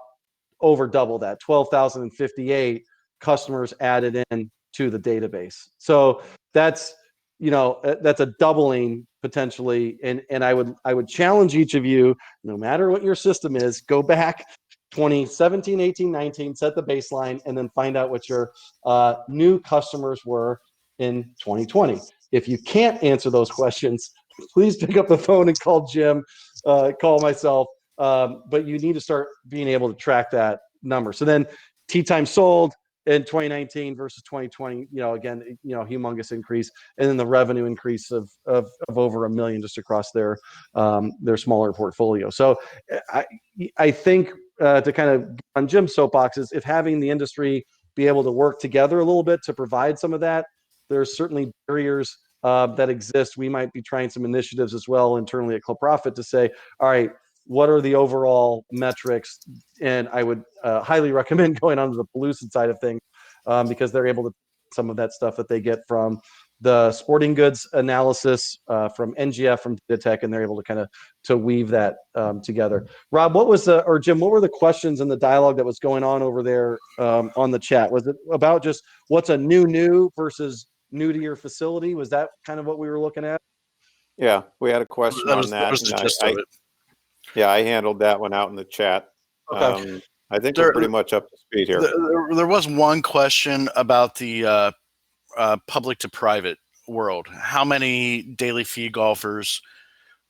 over double that, 12,058 customers added in to the database. So that's a doubling potentially. And I would challenge each of you, no matter what your system is, go back 2017, 18, 19, set the baseline, and then find out what your new customers were in 2020. If you can't answer those questions, please pick up the phone and call Jim, call myself. But you need to start being able to track that number. So then tee time sold in 2019 versus 2020, again, humongous increase. And then the revenue increase of over $1 million just across their smaller portfolio. So I think to kind of on Jim's soapbox is, if having the industry be able to work together a little bit to provide some of that, there's certainly barriers that exist. We might be trying some initiatives as well internally at Club Profit to say, all right, what are the overall metrics? And I would highly recommend going on to the Pellucid side of things, because they're able to some of that stuff that they get from the sporting goods analysis, from NGF, from Data Tech, and they're able to kind of to weave that together. Rob, or Jim, what were the questions in the dialogue that was going on over there on the chat? Was it about just what's a new versus new to your facility? Was that kind of what we were looking at? Yeah, we had a question on that. That was the gist of it. Yeah, I handled that one out in the chat. Okay. I think we're pretty much up to speed here. There was one question about the public to private world. How many daily fee golfers?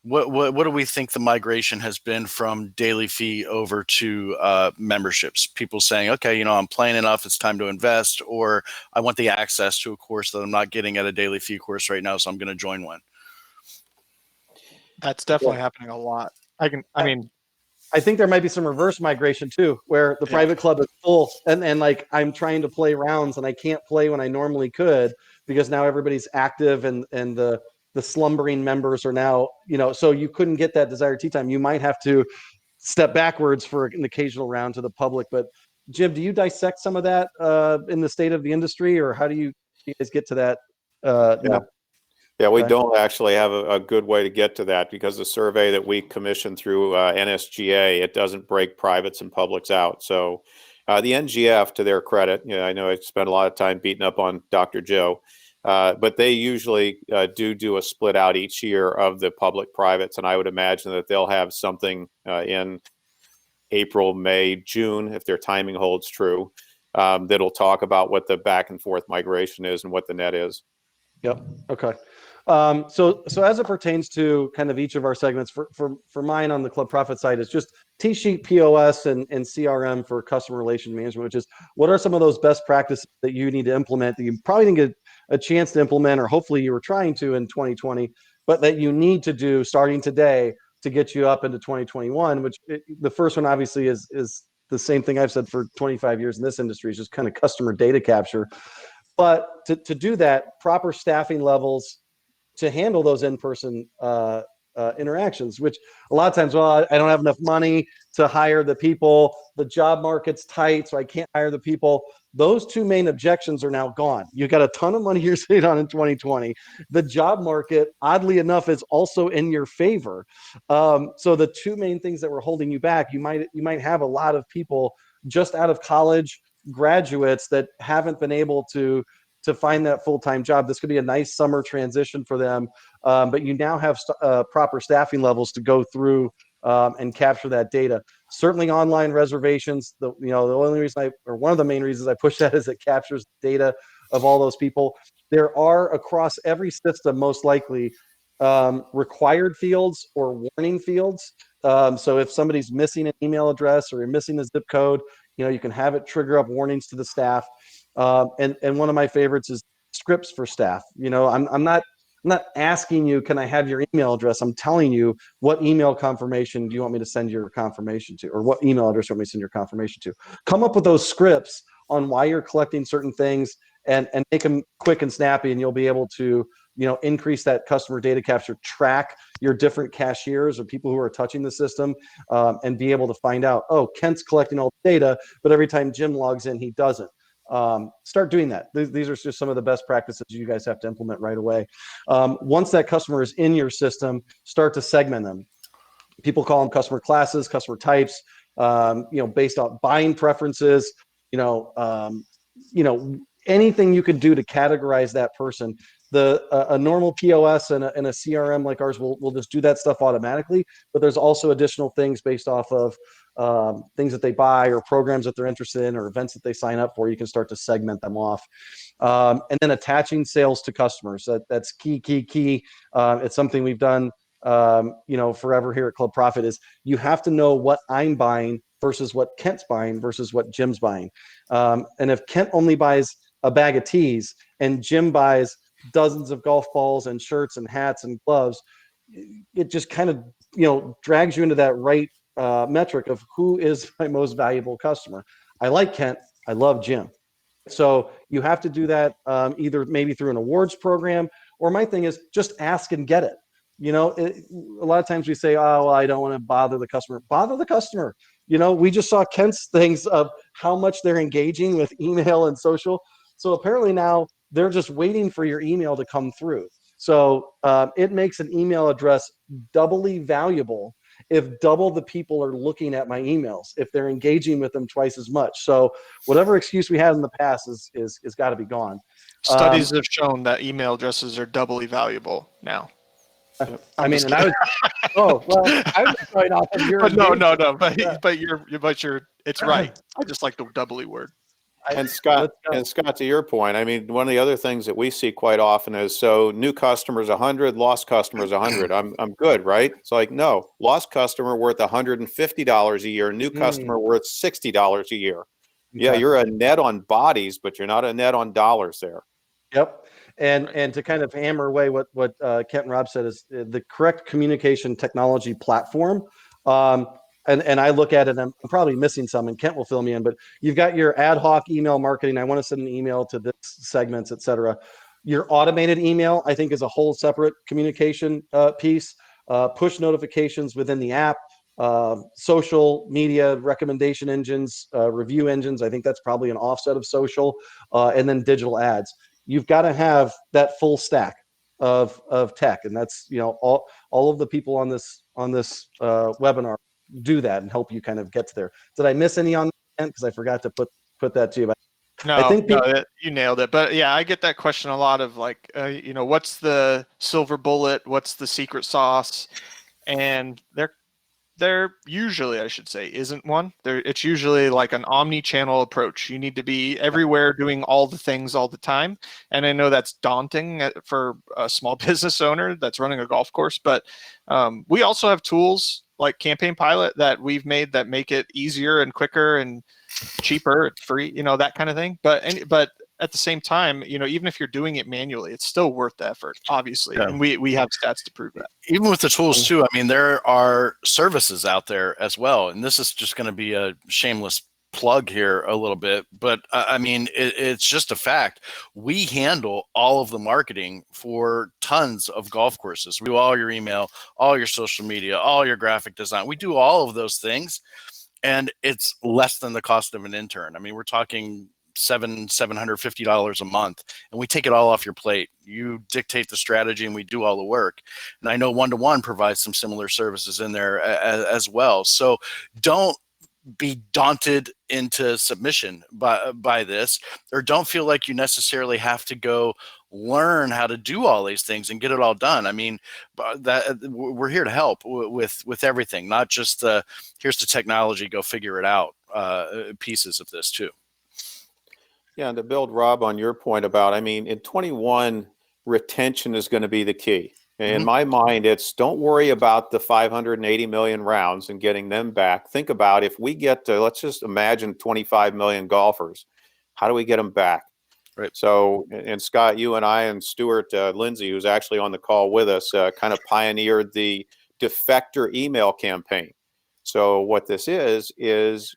What do we think the migration has been from daily fee over to memberships? People saying, okay, I'm playing enough, it's time to invest, or I want the access to a course that I'm not getting at a daily fee course right now, so I'm going to join one. That's definitely happening a lot. I think there might be some reverse migration too, where the private club is full and like I'm trying to play rounds and I can't play when I normally could, because now everybody's active and the slumbering members are now, so you couldn't get that desired tee time. You might have to step backwards for an occasional round to the public. But Jim, do you dissect some of that in the state of the industry, or how do you guys get to that? Yeah, we don't actually have a good way to get to that, because the survey that we commission through NSGA, it doesn't break privates and publics out. So The NGF, to their credit, I know I spent a lot of time beating up on Dr. Joe, but they usually do a split out each year of the public privates, and I would imagine that they'll have something in April, May, June, if their timing holds true, that'll talk about what the back and forth migration is and what the net is. Yep. Okay. So as it pertains to kind of each of our segments, for mine on the Club Profit side is just T-Sheet, POS, and CRM for customer relation management, which is what are some of those best practices that you need to implement that you probably didn't get a chance to implement, or hopefully you were trying to in 2020, but that you need to do starting today to get you up into 2021, which the first one obviously is the same thing I've said for 25 years in this industry, is just kind of customer data capture. But to do that, proper staffing levels to handle those in-person interactions, which a lot of times, well, I don't have enough money to hire the people, the job market's tight, so I can't hire the people. Those two main objections are now gone. You got a ton of money you're sitting on in 2020. The job market, oddly enough, is also in your favor. So the two main things that were holding you back, you might have a lot of people just out of college, graduates that haven't been able to find that full-time job. This could be a nice summer transition for them, but you now have proper staffing levels to go through and capture that data. Certainly online reservations, the only reason one of the main reasons I push that is it captures data of all those people. There are, across every system, most likely required fields or warning fields. So if somebody's missing an email address or you're missing a zip code, you can have it trigger up warnings to the staff. And one of my favorites is scripts for staff. I'm not asking you, can I have your email address? I'm telling you, what email confirmation do you want me to send your confirmation to, or what email address do you want me to send your confirmation to? Come up with those scripts on why you're collecting certain things, and make them quick and snappy, and you'll be able to increase that customer data capture, track your different cashiers or people who are touching the system, and be able to find out, oh, Kent's collecting all the data, but every time Jim logs in, he doesn't. Start doing that. These are just some of the best practices you guys have to implement right away. Once that customer is in your system, start to segment them. People call them customer classes, customer types, based on buying preferences, anything you could do to categorize that person. A normal POS and a CRM like ours will just do that stuff automatically, but there's also additional things based off of things that they buy or programs that they're interested in or events that they sign up for. You can start to segment them off. And then attaching sales to customers. That's key. It's something we've done forever here at Club Profit. Is you have to know what I'm buying versus what Kent's buying versus what Jim's buying. And if Kent only buys a bag of teas and Jim buys dozens of golf balls and shirts and hats and gloves, it just kind of drags you into that right metric of who is my most valuable customer. I like Kent, I love Jim. So you have to do that either maybe through an awards program, or my thing is just ask and get it. A lot of times we say, oh, well, I don't want to bother the customer. Bother the customer. We just saw Kent's things of how much they're engaging with email and social. So apparently now they're just waiting for your email to come through. So it makes an email address doubly valuable if double the people are looking at my emails, if they're engaging with them twice as much. So whatever excuse we had in the past is got to be gone. Studies have shown that email addresses are doubly valuable now. I was going off of your. But no. But you're. It's right. I just like the doubly word. And Scott, to your point, I mean, one of the other things that we see quite often is, so new customers 100, lost customers 100. I'm good, right? It's like, no, lost customer worth $150 a year, new customer worth $60 a year. Okay. Yeah, you're a net on bodies, but you're not a net on dollars there. Yep. And to kind of hammer away what Kent and Rob said is the correct communication technology platform. And I look at it, and I'm probably missing some, and Kent will fill me in, but you've got your ad hoc email marketing. I want to send an email to this segments, et cetera. Your automated email, I think, is a whole separate communication piece. Push notifications within the app, social media recommendation engines, review engines. I think that's probably an offset of social, and then digital ads. You've got to have that full stack of tech, and that's all of the people on this webinar do that and help you kind of get to there. Did I miss any on because I forgot to put that to you. But No, I think you nailed it. But yeah, I get that question a lot of like, what's the silver bullet? What's the secret sauce? And there usually, I should say, isn't one. It's usually like an omni-channel approach. You need to be everywhere doing all the things all the time. And I know that's daunting for a small business owner that's running a golf course, but we also have tools like Campaign Pilot that we've made that make it easier and quicker and cheaper, free, that kind of thing. But at the same time, even if you're doing it manually, it's still worth the effort, obviously. Yeah. And we have stats to prove that. Even with the tools too, I mean, there are services out there as well. And this is just going to be a shameless plug here a little bit, but I mean, it's just a fact. We handle all of the marketing for tons of golf courses. We do all your email, all your social media, all your graphic design. We do all of those things. And it's less than the cost of an intern. I mean, we're talking $750 a month, and we take it all off your plate. You dictate the strategy, and we do all the work. And I know One-to-One provides some similar services in there as well. So don't be daunted into submission by this, or don't feel like you necessarily have to go learn how to do all these things and get it all done. I mean, that we're here to help with everything, not just here's the technology, go figure it out pieces of this too. Yeah, and to build, Rob, on your point about, I mean, in 21, retention is going to be the key. In my mind, it's don't worry about the 580 million rounds and getting them back. Think about if we get to, let's just imagine 25 million golfers, how do we get them back? Right. So, and Scott, you and I and Stuart Lindsay, who's actually on the call with us, kind of pioneered the defector email campaign. So what this is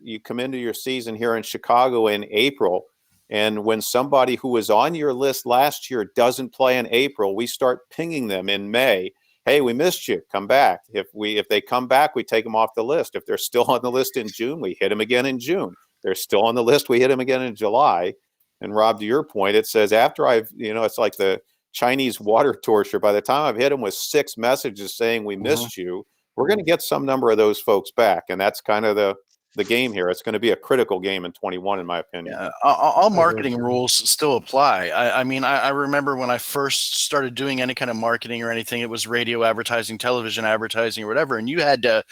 you come into your season here in Chicago in April, and when somebody who was on your list last year doesn't play in April, we start pinging them in May. Hey, we missed you. Come back. If they come back, we take them off the list. If they're still on the list in June, we hit them again in June. They're still on the list, we hit them again in July. And Rob, to your point, it says after it's like the Chinese water torture. By the time I've hit them with 6 messages saying we missed you, we're going to get some number of those folks back. And that's kind of the game here. It's going to be a critical game in 21, in my opinion. Yeah, all marketing rules still apply. I mean, I remember when I first started doing any kind of marketing or anything, it was radio advertising, television advertising, or whatever. And you had to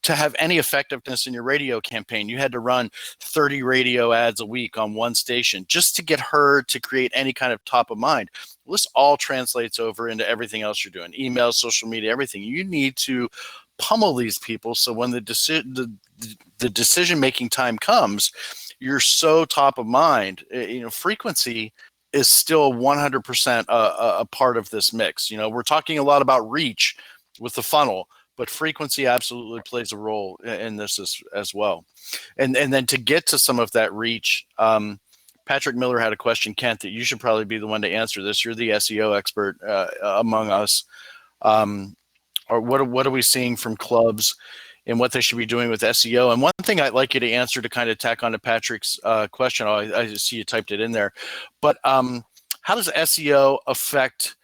have any effectiveness in your radio campaign, you had to run 30 radio ads a week on one station just to get heard, to create any kind of top of mind. Well, this all translates over into everything else you're doing, email, social media, everything. You need to pummel these people so when the decision-making time comes, you're so top of mind. Frequency is still 100% a part of this mix. We're talking a lot about reach with the funnel, but frequency absolutely plays a role in this as well. And then to get to some of that reach, Patrick Miller had a question, Kent, that you should probably be the one to answer this. You're the SEO expert among us. Or what are we seeing from clubs and what they should be doing with SEO? And one thing I'd like you to answer to kind of tack on to Patrick's question, I see you typed it in there, but how does SEO affect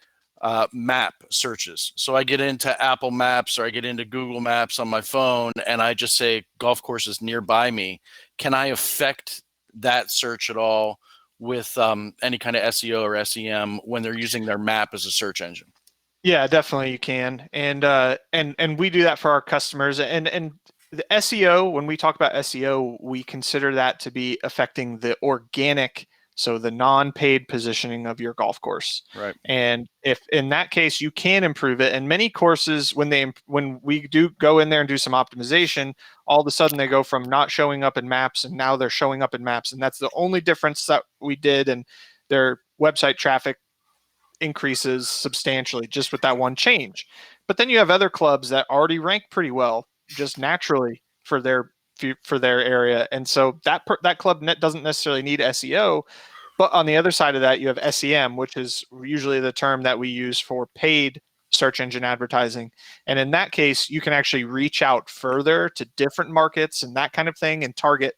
map searches? So I get into Apple Maps or I get into Google Maps on my phone and I just say golf courses nearby me. Can I affect that search at all with any kind of SEO or SEM when they're using their map as a search engine? Yeah, definitely you can. And we do that for our customers. And the SEO, when we talk about SEO, we consider that to be affecting the organic, so the non-paid positioning of your golf course. Right. And if in that case you can improve it, and many courses when we do go in there and do some optimization, all of a sudden they go from not showing up in maps and now they're showing up in maps, and that's the only difference that we did, and their website traffic increases substantially just with that one change. But then you have other clubs that already rank pretty well just naturally for their area, and so that club doesn't necessarily need SEO. But on the other side of that, you have SEM, which is usually the term that we use for paid search engine advertising. And in that case, you can actually reach out further to different markets and that kind of thing, and target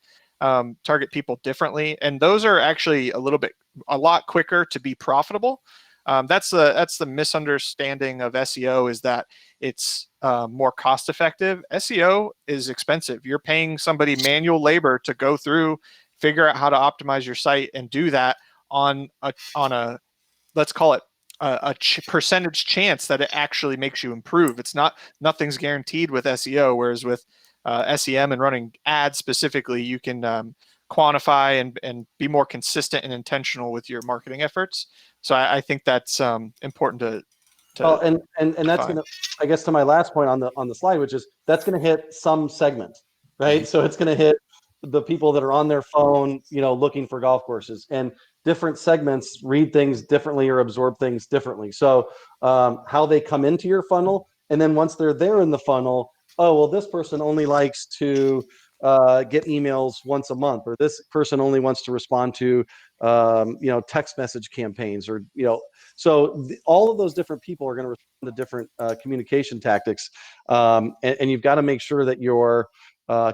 people differently. And those are actually a lot quicker to be profitable. That's the misunderstanding of SEO, is that it's more cost effective. SEO is expensive. You're paying somebody manual labor to go through, figure out how to optimize your site, and do that on a let's call it percentage chance that it actually makes you improve. It's nothing's guaranteed with SEO, whereas with SEM and running ads specifically, you can quantify and be more consistent and intentional with your marketing efforts. So I think that's important to well, and that's gonna, I guess, to my last point on the slide, which is that's gonna hit some segment, right? So it's gonna hit the people that are on their phone, looking for golf courses, and different segments read things differently or absorb things differently. So how they come into your funnel, and then once they're there in the funnel, oh, well, this person only likes to get emails once a month, or this person only wants to respond to text message campaigns, or so all of those different people are going to respond to different communication tactics, and you've got to make sure that you're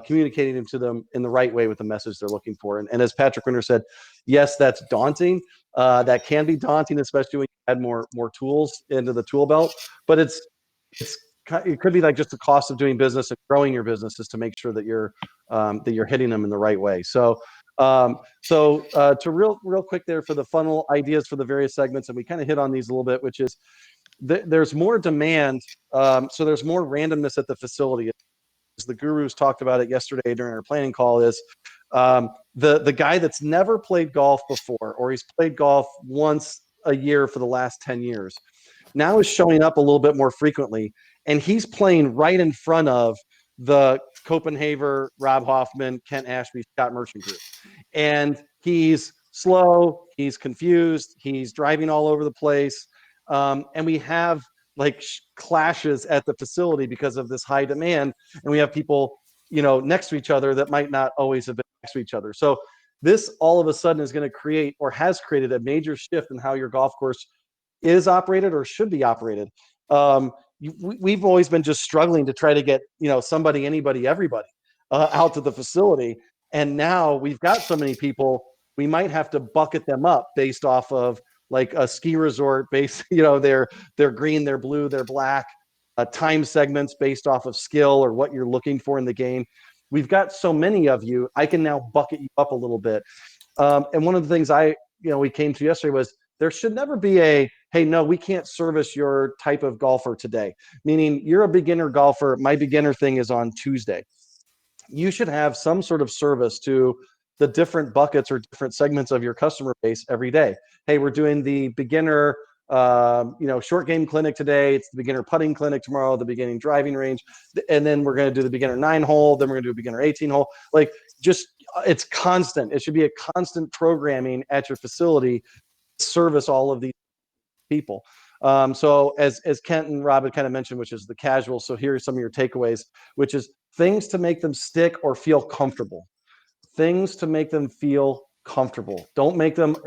communicating to them in the right way with the message they're looking for. And as Patrick Winter said, yes, that's daunting. That can be daunting, especially when you add more tools into the tool belt. But it could be like just the cost of doing business and growing your business is to make sure that you're hitting them in the right way. So to real quick there for the funnel ideas for the various segments, and we kind of hit on these a little bit, which is there's more demand, so there's more randomness at the facility. As the gurus talked about it yesterday during our planning call, is the guy that's never played golf before, or he's played golf once a year for the last 10 years, now is showing up a little bit more frequently, and he's playing right in front of the Koppenhaver, Rob Hoffman, Kent Ashby, Scott Merchant group. And he's slow, he's confused, he's driving all over the place. And we have like clashes at the facility because of this high demand. And we have people, next to each other that might not always have been next to each other. So this all of a sudden is going to create, or has created, a major shift in how your golf course is operated or should be operated. We've always been just struggling to try to get, somebody, anybody, everybody out to the facility. And now we've got so many people, we might have to bucket them up based off of like a ski resort based, they're green, they're blue, they're black, time segments based off of skill or what you're looking for in the game. We've got so many of you, I can now bucket you up a little bit. And one of the things we came to yesterday was there should never be a, hey, no, we can't service your type of golfer today. Meaning you're a beginner golfer. My beginner thing is on Tuesday. You should have some sort of service to the different buckets or different segments of your customer base every day. Hey, we're doing the beginner, short game clinic today. It's the beginner putting clinic tomorrow, the beginning driving range. And then we're going to do the beginner 9-hole. Then we're going to do a beginner 18-hole. Like, just, it's constant. It should be a constant programming at your facility to service all of these people. So as Kent and Rob had kind of mentioned, which is the casual. So here are some of your takeaways, which is things to make them stick or feel comfortable. Things to make them feel comfortable. Don't make them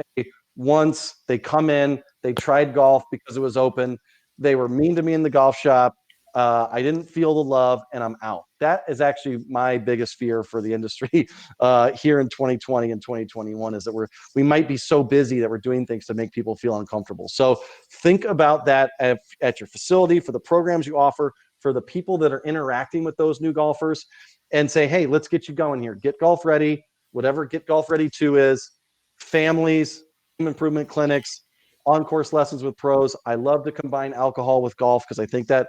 once they come in, they tried golf because it was open. They were mean to me in the golf shop. I didn't feel the love, and I'm out. That is actually my biggest fear for the industry here in 2020 and 2021, is that we might be so busy that we're doing things to make people feel uncomfortable. So think about that at your facility, for the programs you offer, for the people that are interacting with those new golfers, and say, hey, let's get you going here. Get Golf Ready, whatever Get Golf Ready 2 is, families, improvement clinics, on-course lessons with pros. I love to combine alcohol with golf because I think that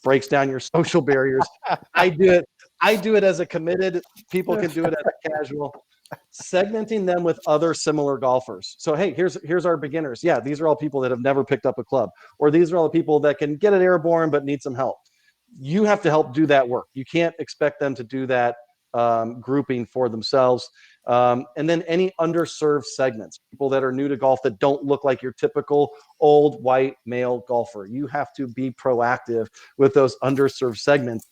breaks down your social barriers. I do it as a committed. People can do it as a casual. Segmenting them with other similar golfers. So, hey, here's our beginners. Yeah, these are all people that have never picked up a club, or these are all the people that can get it airborne but need some help. You have to help do that work. You can't expect them to do that grouping for themselves. And then any underserved segments, people that are new to golf that don't look like your typical old white male golfer. You have to be proactive with those underserved segments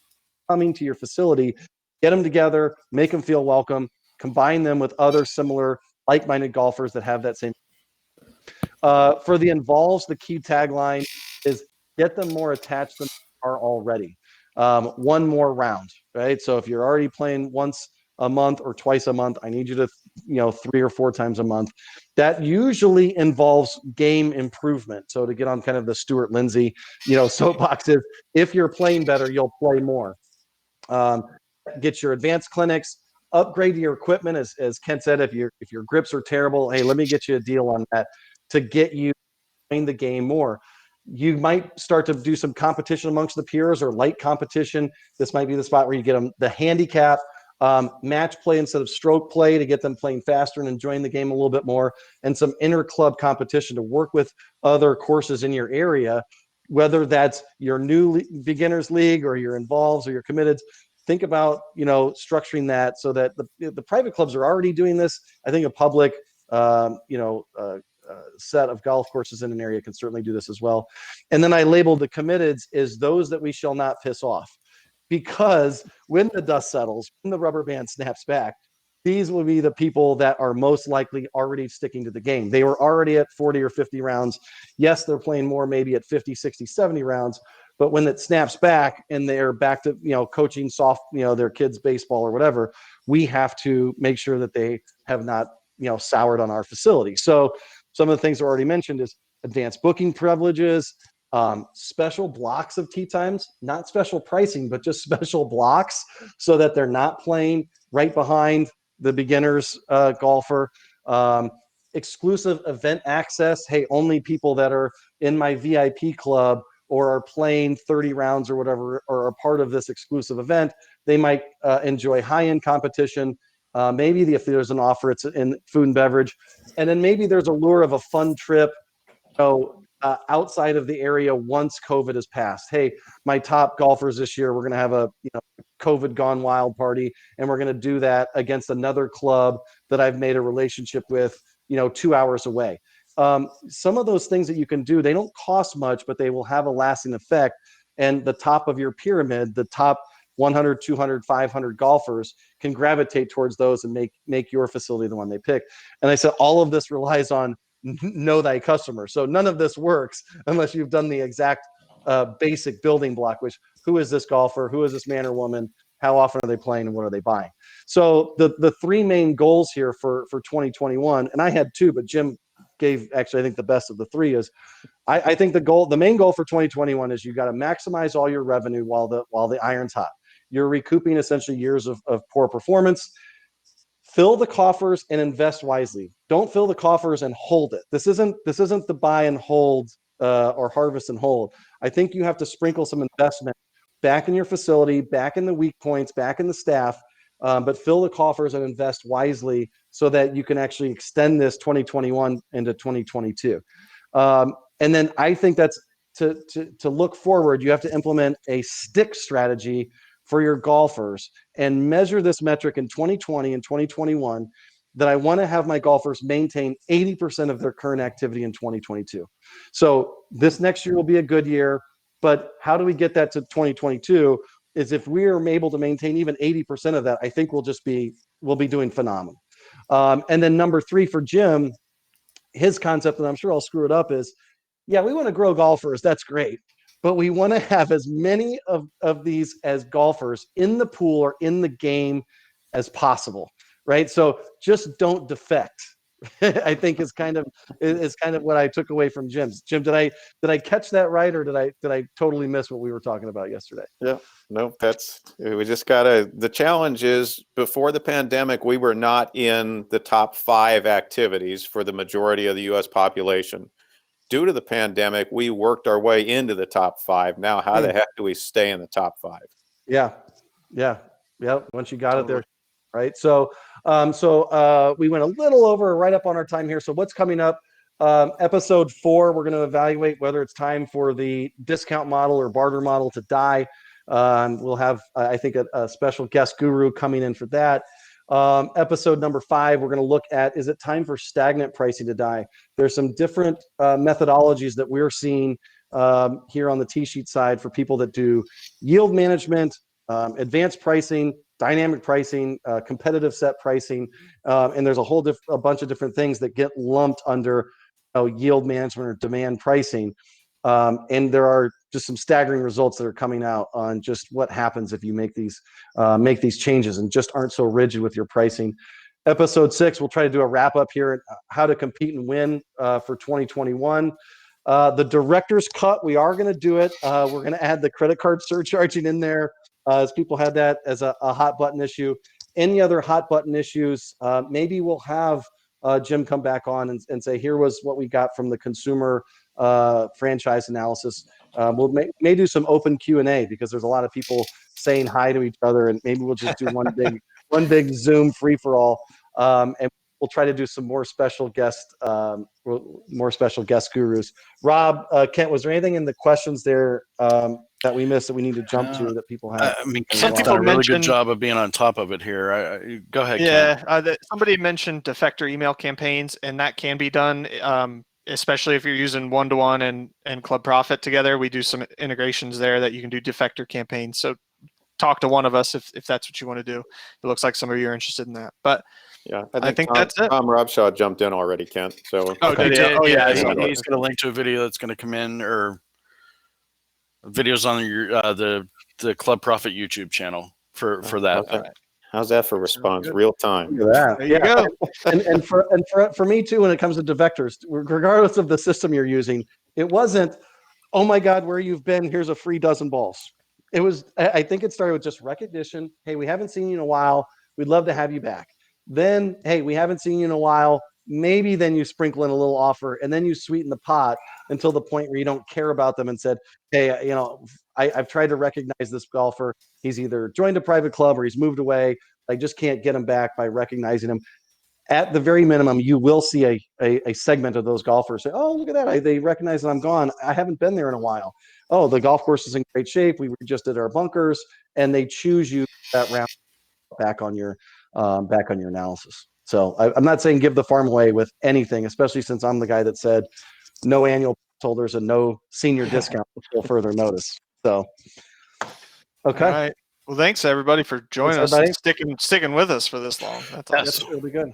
coming to your facility. Get them together, make them feel welcome, combine them with other similar like-minded golfers that have that same. For the involves, the key tagline is get them more attached than they are already. One more round, right? So if you're already playing once a month or twice a month. I need you to, 3 or 4 times a month. That usually involves game improvement. So to get on kind of the Stuart Lindsay, soapboxes, if you're playing better, you'll play more. Get your advanced clinics, upgrade your equipment. As Kent said, if your grips are terrible, hey, let me get you a deal on that to get you playing the game more. You might start to do some competition amongst the peers or light competition. This might be the spot where you get them the handicap, match play instead of stroke play to get them playing faster and enjoying the game a little bit more, and some inter-club competition to work with other courses in your area, whether that's your new beginners league or your involves or your committed. Think about, structuring that so that the private clubs are already doing this. I think a public, set of golf courses in an area can certainly do this as well. And then I labeled the committeds as those that we shall not piss off, because when the dust settles, when the rubber band snaps back, these will be the people that are most likely already sticking to the game. They were already at 40 or 50 rounds. Yes, they're playing more, maybe at 50, 60, 70 rounds. But when it snaps back and they're back to, coaching their kids baseball or whatever, we have to make sure that they have not, soured on our facility. So some of the things I already mentioned is advanced booking privileges, special blocks of tee times, not special pricing, but just special blocks so that they're not playing right behind the beginners golfer. Exclusive event access. Hey, only people that are in my VIP club or are playing 30 rounds or whatever, or are part of this exclusive event, they might enjoy high-end competition. Maybe if there's an offer, it's in food and beverage. And then maybe there's a lure of a fun trip, outside of the area once COVID has passed. Hey, my top golfers this year, we're going to have a COVID gone wild party, and we're going to do that against another club that I've made a relationship with, 2 hours away. Some of those things that you can do, they don't cost much, but they will have a lasting effect. And the top of your pyramid, the top 100, 200, 500 golfers can gravitate towards those and make your facility the one they pick. And I said, all of this relies on know thy customer. So none of this works unless you've done the exact basic building block, which who is this golfer? Who is this man or woman? How often are they playing and what are they buying? So the 3 main goals here for 2021, and I had 2, but Jim gave actually, I think the best of the 3 is I think the main goal for 2021 is you got to maximize all your revenue while the iron's hot. You're recouping essentially years of poor performance. Fill the coffers and invest wisely. Don't fill the coffers and hold it. This isn't the buy and hold or harvest and hold. I think you have to sprinkle some investment back in your facility, back in the weak points, back in the staff, but fill the coffers and invest wisely so that you can actually extend this 2021 into 2022. And then I think that's to look forward, you have to implement a stick strategy for your golfers and measure this metric in 2020 and 2021 that I want to have my golfers maintain 80% of their current activity in 2022. So this next year will be a good year, but how do we get that to 2022 is if we are able to maintain even 80% of that, I think we'll be doing phenomenal. And then number 3 for Jim, his concept, and I'm sure I'll screw it up, is, yeah, we want to grow golfers. That's great. But we want to have as many of these as golfers in the pool or in the game as possible, right? So just don't defect. I think is kind of what I took away from Jim's. Jim, did I catch that right, or did I totally miss what we were talking about yesterday? Yeah, no, we just the challenge is before the pandemic, we were not in the top 5 activities for the majority of the U.S. population. Due to the pandemic, we worked our way into the top 5. Now, how the heck do we stay in the top 5? Yeah. Once you got it there, right? So we went a little over, right up on our time here. So what's coming up? Episode 4, we're going to evaluate whether it's time for the discount model or barter model to die. We'll have, I think, a special guest guru coming in for that. Episode number 5, we're going to look at, is it time for stagnant pricing to die? There's some different methodologies that we're seeing here on the T-sheet side for people that do yield management, advanced pricing, dynamic pricing, competitive set pricing, and there's a bunch of different things that get lumped under yield management or demand pricing. And there are just some staggering results that are coming out on just what happens if you make these changes and just aren't so rigid with your pricing. Episode 6, we'll try to do a wrap up here, how to compete and win for 2021. The director's cut, we are going to do it. We're going to add the credit card surcharging in there, as people had that as a hot button issue. Any other hot button issues, maybe we'll have Jim come back on and say, here was what we got from the consumer franchise analysis. We'll may do some open Q&A, because there's a lot of people saying hi to each other, and maybe we'll just do one big Zoom free for all. And we'll try to do some more special guest gurus. Rob, Kent, was there anything in the questions there that we missed that we need to jump to that people have? I mean, Some Kent's people done a really good mentioned- job of being on top of it here. Go ahead, Yeah, Kent. somebody mentioned defector email campaigns, and that can be done, especially if you're using one-to-one and Club Profit together. We do some integrations there that you can do defector campaigns. So talk to one of us if that's what you want to do. It looks like some of you are interested in that. But Yeah, I think that's it. Tom Robshaw jumped in already, Kent. So Oh, did he? Oh, yeah. Yeah. He's going to link to a video that's going to come in, or videos on your the Club Profit YouTube channel for that. How's that for response? Real time. Look at that. There you go. And for me too, when it comes to defectors, regardless of the system you're using, it wasn't, oh my God, where you've been, here's a free dozen balls. It was, I think it started with just recognition. Hey, we haven't seen you in a while. We'd love to have you back. Then, hey, we haven't seen you in a while. Maybe then you sprinkle in a little offer, and then you sweeten the pot until the point where you don't care about them and said, hey, you know, I've tried to recognize this golfer. He's either joined a private club or he's moved away. I just can't get him back by recognizing him. At the very minimum, you will see a segment of those golfers say, oh, look at that. They recognize that I'm gone. I haven't been there in a while. Oh, the golf course is in great shape. We just did our bunkers, and they choose you that round back on your analysis. So I'm not saying give the farm away with anything, especially since I'm the guy that said no annual holders and no senior discount until further notice. So, okay. All right. Well, thanks everybody for joining us and sticking with us for this long. That's awesome. Yes, it'll be good.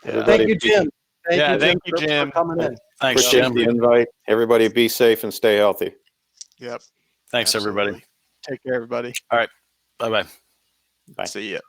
Yeah. Thank you, Jim. Thank you, Jim. For coming in. Thanks, Appreciate Jim. the invite. Everybody be safe and stay healthy. Yep. Thanks, everybody. Take care, everybody. Bye-bye. Bye. See ya.